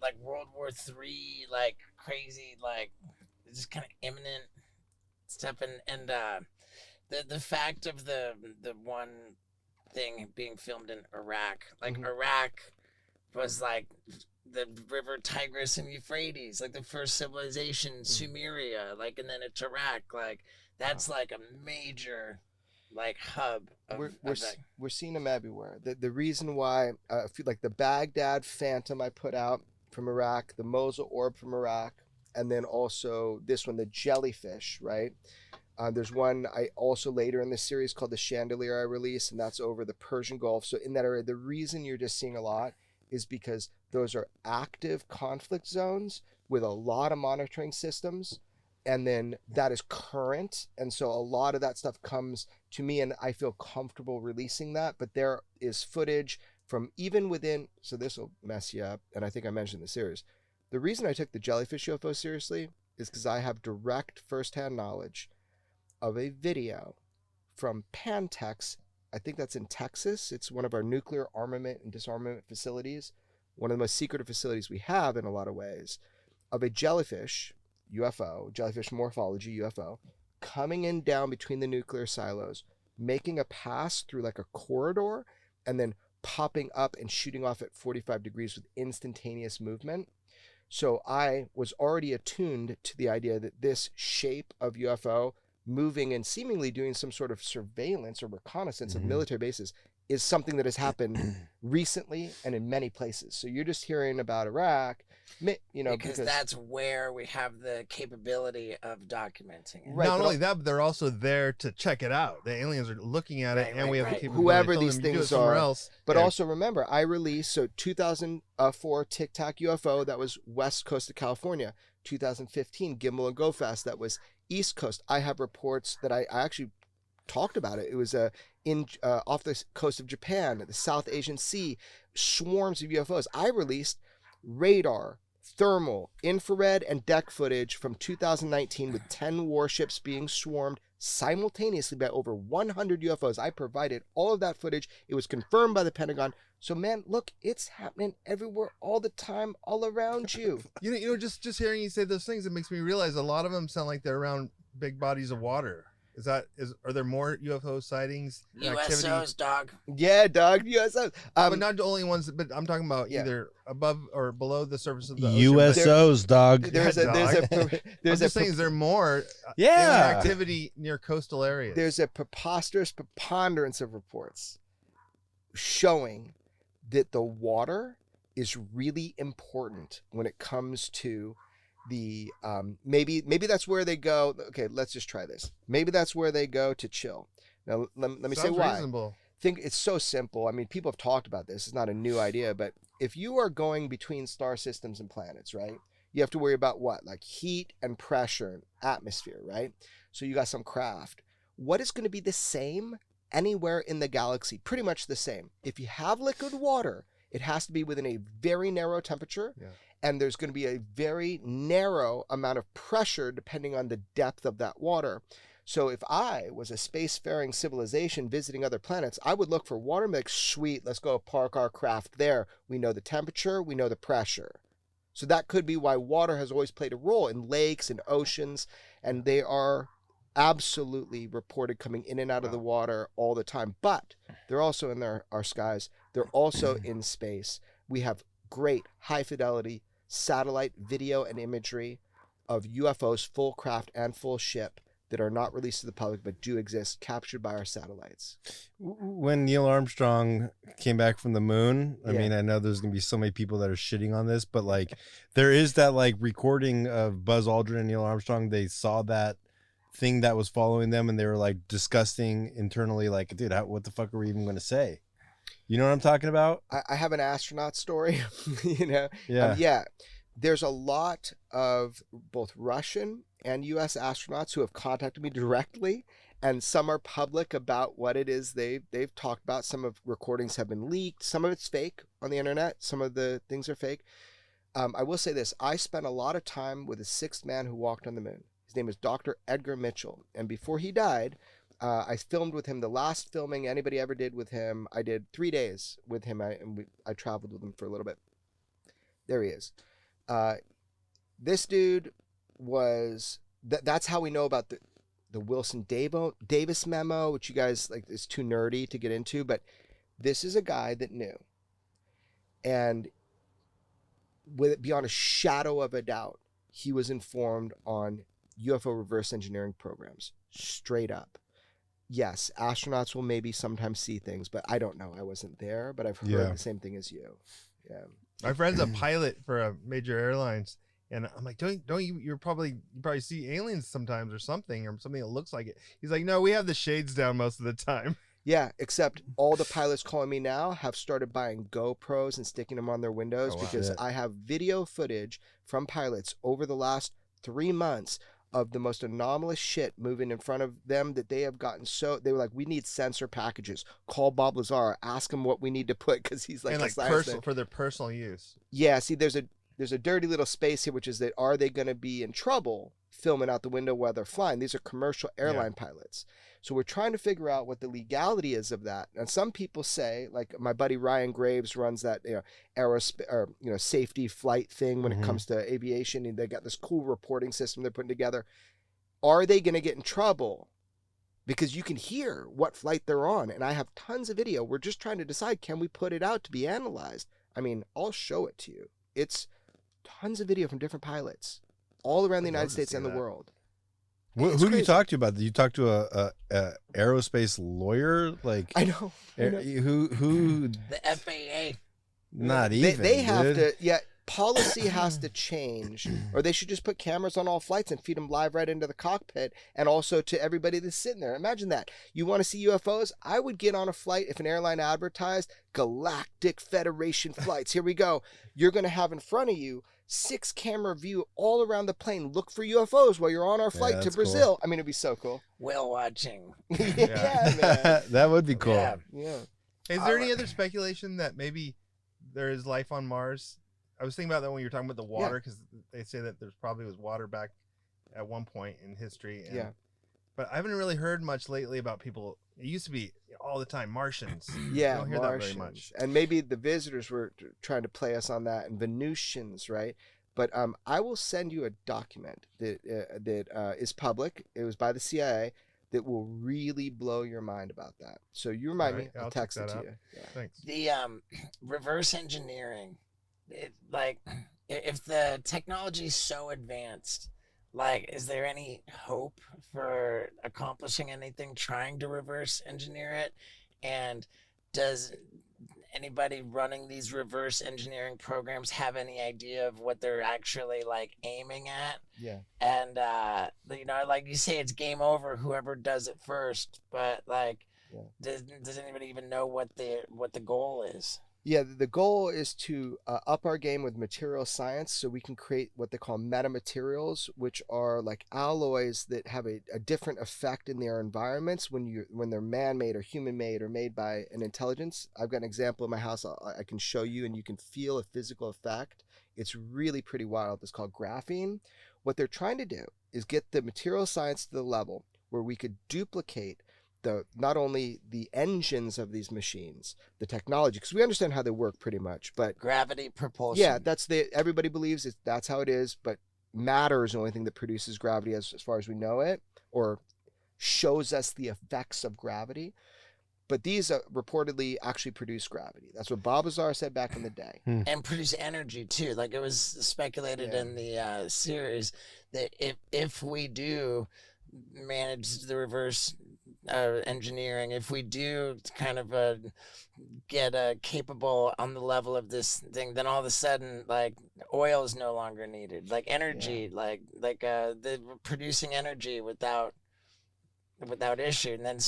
like World War III, like crazy, like just kind of imminent stuff, and the fact of the one thing being filmed in Iraq, like Iraq was like the river Tigris and Euphrates, like the first civilization, Sumeria, like, and then it's Iraq, like that's like a major hub of we're seeing them everywhere. The reason why I feel like the Baghdad Phantom I put out from Iraq, the Mosul Orb from Iraq, and then also this one, the jellyfish, right? There's one I also later in this series called The Chandelier I released, and that's over the Persian Gulf. So in that area, the reason you're just seeing a lot is because those are active conflict zones with a lot of monitoring systems, and then that is current. And so a lot of that stuff comes to me, and I feel comfortable releasing that. But there is footage from even within, so this will mess you up, and I think I mentioned in the series. The reason I took the jellyfish UFO seriously is because I have direct firsthand knowledge of a video from Pantex. I think that's in Texas. It's one of our nuclear armament and disarmament facilities, one of the most secretive facilities we have in a lot of ways, of a jellyfish UFO, jellyfish morphology UFO, coming in down between the nuclear silos, making a pass through like a corridor, and then popping up and shooting off at 45 degrees with instantaneous movement. So I was already attuned to the idea that this shape of UFO moving and seemingly doing some sort of surveillance or reconnaissance of military bases is something that has happened recently and in many places. So you're just hearing about Iraq, because that's where we have the capability of documenting it. Right, Not but only that, but they're also there to check it out. The aliens are looking at it, and we have the capability whoever to tell these them, "You do it things somewhere are." else. But Yeah. also remember, I released, so 2004 Tic Tac UFO, that was west coast of California. 2015 Gimbal and Go Fast, that was east coast. I have reports that I actually talked about it. It was off the coast of Japan, the South Asian Sea, swarms of UFOs. I released radar, thermal, infrared, and deck footage from 2019 with 10 warships being swarmed simultaneously by over 100 UFOs. I provided all of that footage. It was confirmed by the Pentagon. So, man, look, it's happening everywhere, all the time, all around you. You know, just hearing you say those things, it makes me realize a lot of them sound like they're around big bodies of water. Are there more UFO sightings? Activity? USOs, dog. Yeah, dog, USOs. But not the only ones, but I'm talking about either above or below the surface of the ocean. USOs, dog. There's I'm a just saying, is there more Yeah. alien activity near coastal areas? there's a preposterous preponderance of reports showing that the water is really important when it comes to the maybe that's where they go. Okay, let's just try this. Maybe that's where they go to chill. Now let me say Sounds why. reasonable. Think it's so simple. I mean, people have talked about this. It's not a new idea, but if you are going between star systems and planets, right? You have to worry about what? Like heat and pressure and atmosphere, right? So you got some craft. What is going to be the same anywhere in the galaxy? Pretty much the same. If you have liquid water, it has to be within a very narrow temperature. Yeah. And there's going to be a very narrow amount of pressure depending on the depth of that water. So if I was a spacefaring civilization visiting other planets, I would look for water and be like, sweet, let's go park our craft there. We know the temperature, we know the pressure. So that could be why water has always played a role in lakes and oceans, and they are absolutely reported coming in and out of the water all the time. But they're also in our skies. They're also in space. We have great high fidelity satellite video and imagery of UFOs, full craft and full ship, that are not released to the public but do exist, captured by our satellites. When Neil Armstrong came back from the moon, I Yeah. mean, I know there's gonna be so many people that are shitting on this, but like there is that like recording of Buzz Aldrin and Neil Armstrong. They saw that thing that was following them, and they were like disgusting internally, like, dude, what the fuck are we even gonna say? You know what I'm talking about? I have an astronaut story, you know? Yeah. There's a lot of both Russian and U.S. astronauts who have contacted me directly, and some are public about what it is they've talked about. Some of recordings have been leaked. Some of it's fake on the internet. Some of the things are fake. I will say this. I spent a lot of time with the sixth man who walked on the moon. His name is Dr. Edgar Mitchell. And before he died, I filmed with him. The last filming anybody ever did with him, I did 3 days with him. I traveled with him for a little bit. There he is. This dude was, that's how we know about the Wilson Davis memo, which you guys like is too nerdy to get into, but this is a guy that knew. And with it beyond a shadow of a doubt, he was informed on UFO reverse engineering programs, straight up. Yes, astronauts will maybe sometimes see things, but I don't know. I wasn't there, but I've heard the same thing as you. Yeah. My friend's a pilot for a major airlines, And I'm like, don't you? You probably see aliens sometimes or something that looks like it. He's like, no, we have the shades down most of the time. Yeah, except all the pilots calling me now have started buying GoPros and sticking them on their windows Oh, wow. because Shit. I have video footage from pilots over the last 3 months of the most anomalous shit moving in front of them that they have gotten. So they were like, we need sensor packages. Call Bob Lazar, ask him what we need to put, because he's like, And a like science nerd. for their personal use. Yeah, see, there's a dirty little space here, which is that, are they going to be in trouble filming out the window while they're flying? These are commercial airline pilots. So we're trying to figure out what the legality is of that. And some people say, like my buddy Ryan Graves runs that aerospace or safety flight thing when it comes to aviation, and they got this cool reporting system they're putting together. Are they going to get in trouble? Because you can hear what flight they're on, and I have tons of video. We're just trying to decide, can we put it out to be analyzed? I mean, I'll show it to you. It's tons of video from different pilots all around the United States and the world. Who do you talk to about that? You talk to a aerospace lawyer, like I know. Who The FAA. not even They have dude. to. Yeah, policy has to change, or they should just put cameras on all flights and feed them live right into the cockpit, and also to everybody that's sitting there. Imagine that. You want to see UFOs? I would get on a flight if an airline advertised Galactic Federation flights. Here we go. You're going to have in front of you 6 camera view all around the plane. Look for UFOs while you're on our flight to that's Brazil. cool. I mean, it'd be so cool. Whale watching. Yeah, man. That would be cool. Yeah. Yeah. Is there any other speculation that maybe there is life on Mars? I was thinking about that when you were talking about the water, because they say that there's probably was water back at one point in history. And, Yeah. But I haven't really heard much lately about people. It used to be all the time Martians. Yeah, You don't hear Martians. that very much. And maybe the visitors were trying to play us on that, and Venusians, right? But I will send you a document that is public. It was by the CIA, that will really blow your mind about that. So you remind me. I'll check text it that to out. you. Yeah. Thanks. The reverse engineering, if the technology is so advanced, like, is there any hope for accomplishing anything trying to reverse engineer it? And does anybody running these reverse engineering programs have any idea of what they're actually like aiming at? Yeah. And like you say, it's game over whoever does it first, but like, does anybody even know what the goal is? Yeah, the goal is to up our game with material science, so we can create what they call metamaterials, which are like alloys that have a different effect in their environments when they're man-made or human-made or made by an intelligence. I've got an example in my house I can show you, and you can feel a physical effect. It's really pretty wild. It's called graphene. What they're trying to do is get the material science to the level where we could duplicate not only the engines of these machines, the technology, because we understand how they work pretty much, but Gravity, propulsion. yeah, everybody believes that's how it is, but matter is the only thing that produces gravity as far as we know it, or shows us the effects of gravity. But these reportedly actually produce gravity. That's what Bob Lazar said back in the day. And produce energy too. Like it was speculated in the series that if we do manage the reverse engineering, if we do kind of get capable on the level of this thing, then all of a sudden like oil is no longer needed, like energy, like the producing energy without issue. And then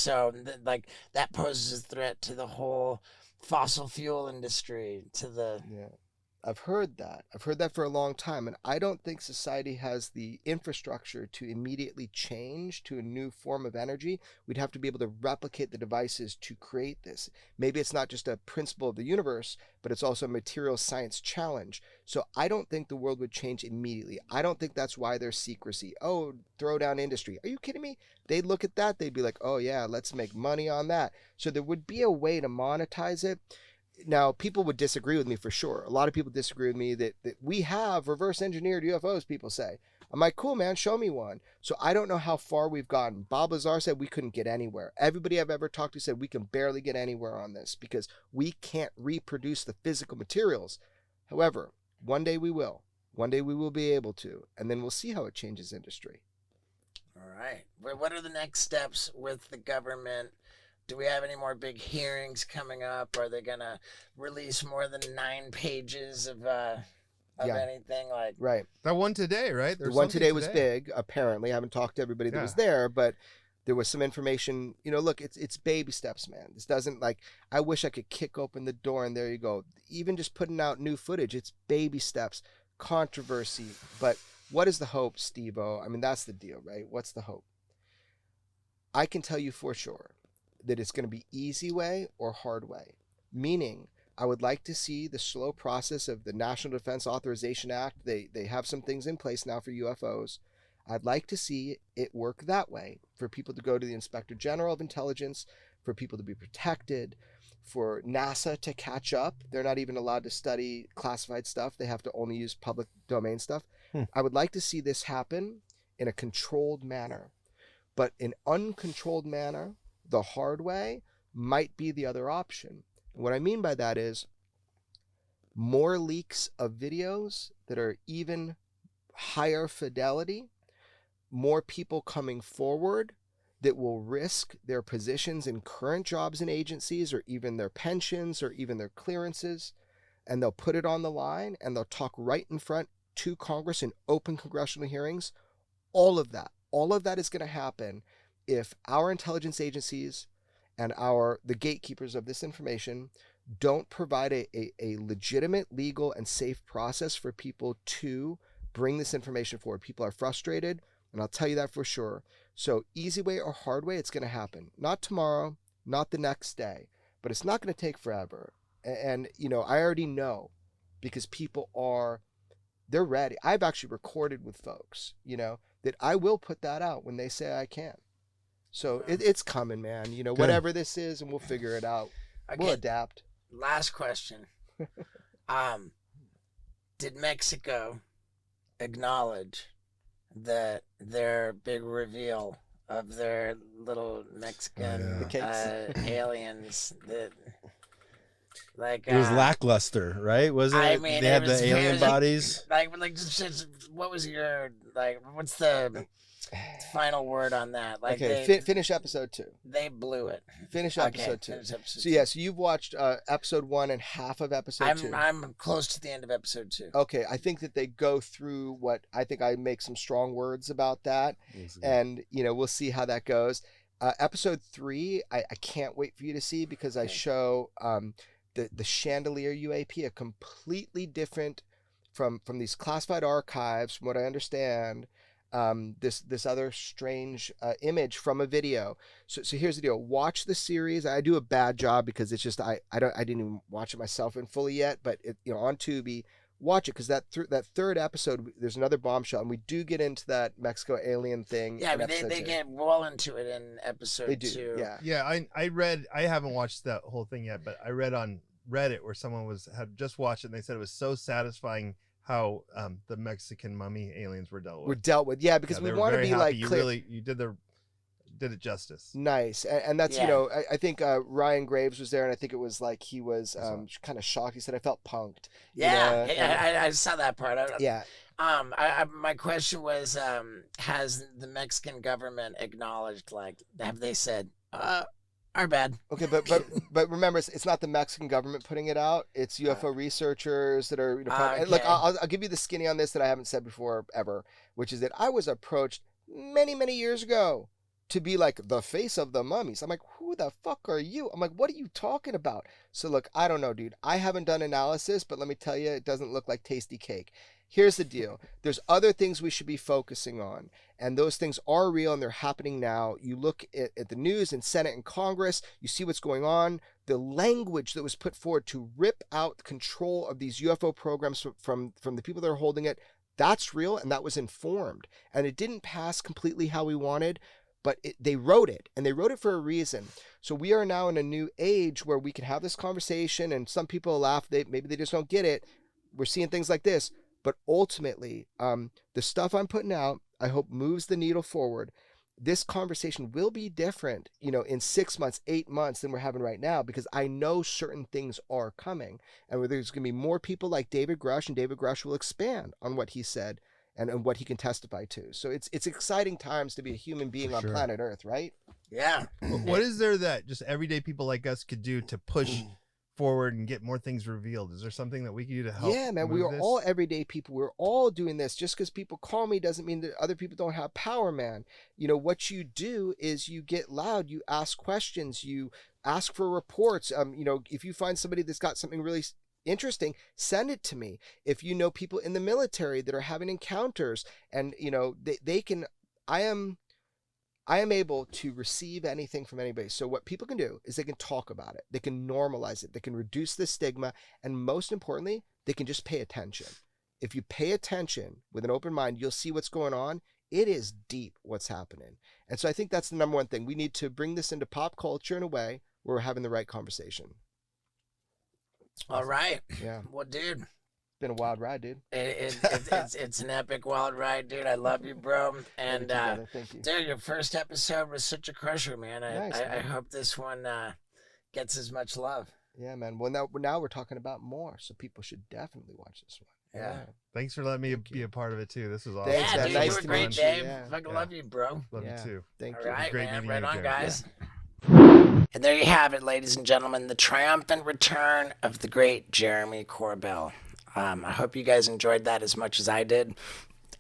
like that poses a threat to the whole fossil fuel industry, to the I've heard that for a long time, and I don't think society has the infrastructure to immediately change to a new form of energy. We'd have to be able to replicate the devices to create this. Maybe it's not just a principle of the universe, but it's also a material science challenge. So I don't think the world would change immediately. I don't think that's why there's secrecy. Oh, throw down industry. Are you kidding me? They'd look at that, they'd be like, oh yeah, let's make money on that. So there would be a way to monetize it. Now, people would disagree with me for sure. A lot of people disagree with me that we have reverse engineered UFOs, people say. I'm like, cool, man, show me one. So I don't know how far we've gotten. Bob Lazar said we couldn't get anywhere. Everybody I've ever talked to said we can barely get anywhere on this because we can't reproduce the physical materials. However, one day we will. One day we will be able to. And then we'll see how it changes industry. all right. What are the next steps with the government? Do we have any more big hearings coming up? Are they going to release more than 9 pages of of Yeah. anything like. Right. That one today, right? The There's one something today was big, apparently. I haven't talked to everybody that Yeah. was there, but there was some information. Look, it's baby steps, man. This doesn't I wish I could kick open the door and there you go. Even just putting out new footage, it's baby steps, controversy. But what is the hope, Steve-O? I mean, that's the deal, right? What's the hope? I can tell you for sure that it's going to be easy way or hard way. Meaning, I would like to see the slow process of the National Defense Authorization Act. They have some things in place now for UFOs. I'd like to see it work that way, for people to go to the Inspector General of Intelligence, for people to be protected, for NASA to catch up. They're not even allowed to study classified stuff. They have to only use public domain stuff. I would like to see this happen in a controlled manner. But an uncontrolled manner, the hard way, might be the other option. What I mean by that is more leaks of videos that are even higher fidelity, more people coming forward that will risk their positions in current jobs and agencies, or even their pensions, or even their clearances, and they'll put it on the line and they'll talk right in front to Congress in open congressional hearings. All of that is going to happen if our intelligence agencies and the gatekeepers of this information don't provide a legitimate, legal, and safe process for people to bring this information forward. People are frustrated, and I'll tell you that for sure. So easy way or hard way, it's going to happen. Not tomorrow, not the next day, but it's not going to take forever. And I already know, because they're ready. I've actually recorded with folks, that I will put that out when they say I can. So it's coming, man. Whatever this is, and we'll figure it out. Okay. We'll adapt. Last question. Did Mexico acknowledge that their big reveal of their little Mexican The cakes. aliens that It was lackluster, right? Wasn't it? I mean, They it had was the alien very- bodies. just what was your what's the final word on that? Okay, finish episode 2. they blew it. Finish Okay, episode 2. finish episode So so you've watched episode 1 and half of episode 2. I'm close to the end of episode 2. Okay, I think that they go through what I think I make some strong words about that, and we'll see how that goes. Episode 3, I can't wait for you to see, because I show the chandelier UAP, a completely different from these classified archives, from what I understand. This other strange image from a video. So here's the deal. Watch the series. I do a bad job because it's just I didn't even watch it myself in fully yet, but on Tubi, watch it, because that third episode, there's another bombshell, and we do get into that Mexico alien thing. Yeah, in but episode they 2. get well into it in episode They do. 2. Yeah. Yeah, I read. I haven't watched that whole thing yet, but I read on Reddit where someone had just watched it, and they said it was so satisfying how the Mexican mummy aliens were dealt with. We're dealt with. Yeah, because Yeah, we they were want to very be happy. like You clear. really did it justice. Nice. And that's, Yeah. I think Ryan Graves was there, and I think it was like he was kind of shocked. He said, I felt punked. Yeah, I saw that part. Yeah. My question was, has the Mexican government acknowledged, have they said, our bad? Okay, but remember, it's not the Mexican government putting it out. It's UFO researchers that are. And look, Okay. I'll give you the skinny on this that I haven't said before ever, which is that I was approached many years ago to be like the face of the mummies. I'm like, who the fuck are you? I'm like, what are you talking about? So look, I don't know, dude. I haven't done analysis, but let me tell you, it doesn't look like tasty cake. Here's the deal. There's other things we should be focusing on, and those things are real, and they're happening now. You look at the news in Senate and Congress, you see what's going on. The language that was put forward to rip out control of these UFO programs from the people that are holding it, that's real, and that was informed. And it didn't pass completely how we wanted, but they wrote it, and they wrote it for a reason. So we are now in a new age where we can have this conversation, and some people laugh. Maybe they just don't get it. We're seeing things like this. But ultimately, the stuff I'm putting out, I hope moves the needle forward. This conversation will be different, in 6 months, 8 months than we're having right now, because I know certain things are coming. And there's going to be more people like David Grush, and David Grush will expand on what he said and what he can testify to. So it's exciting times to be a human being on planet Earth, right? Yeah. What is there that just everyday people like us could do to push forward and get more things revealed? Is there something that we can do to help? Yeah, man, we move are this? all everyday people. We're all doing this. Just because people call me doesn't mean that other people don't have power, man. You know, what you do is you get loud, you ask questions, you ask for reports. You know, if you find somebody that's got something really interesting, send it to me. If you know people in the military that are having encounters and, you know, they can, I am able to receive anything from anybody. So what people can do is they can talk about it. They can normalize it. They can reduce the stigma. And most importantly, they can just pay attention. If you pay attention with an open mind, you'll see what's going on. It is deep what's happening. And so I think that's the number one thing. We need to bring this into pop culture in a way where we're having the right conversation. All right. Yeah. Well, dude, Been a wild ride, dude. it's an epic wild ride, dude. I love you, bro. And Thank you. dude, your first episode was such a crusher, man. Nice, I man. hope this one gets as much love. Yeah, man. Well, now we're talking about more, so people should definitely watch this one. Yeah. Thanks for letting me Thank be you. a part of it too. This was awesome. Thanks, Yeah, man. dude, Nice you were to great, meet you. Dave. Yeah. Fucking Yeah. love you, bro. Love Yeah. you too. Thank All you. right, great man. meeting Right you on, again. guys. And there you have it, ladies and gentlemen, the triumphant return of the great Jeremy Corbell. I hope you guys enjoyed that as much as I did.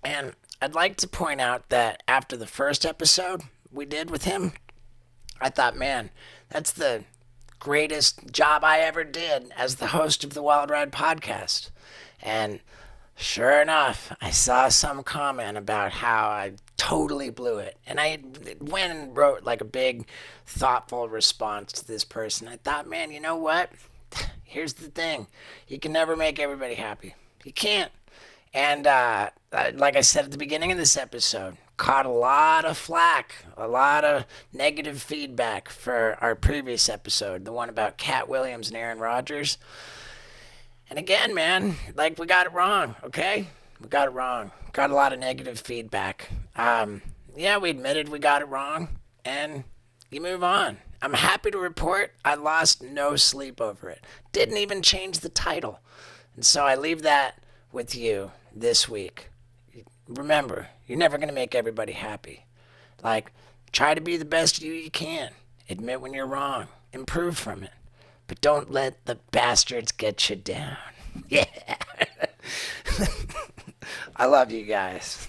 And I'd like to point out that after the first episode we did with him, I thought, man, that's the greatest job I ever did as the host of the Wild Ride podcast. And sure enough, I saw some comment about how I totally blew it. And I went and wrote like a big, thoughtful response to this person. I thought, man, you know what? Here's the thing. You can never make everybody happy. You can't. And like I said at the beginning of this episode, caught a lot of flack, a lot of negative feedback for our previous episode, the one about Cat Williams and Aaron Rodgers. And again, man, like, we got it wrong, okay? We got it wrong. Got a lot of negative feedback. Yeah, we admitted we got it wrong, and you move on. I'm happy to report I lost no sleep over it. Didn't even change the title. And so I leave that with you this week. Remember, you're never going to make everybody happy. Like, try to be the best you can. Admit when you're wrong. Improve from it. But don't let the bastards get you down. Yeah. I love you guys.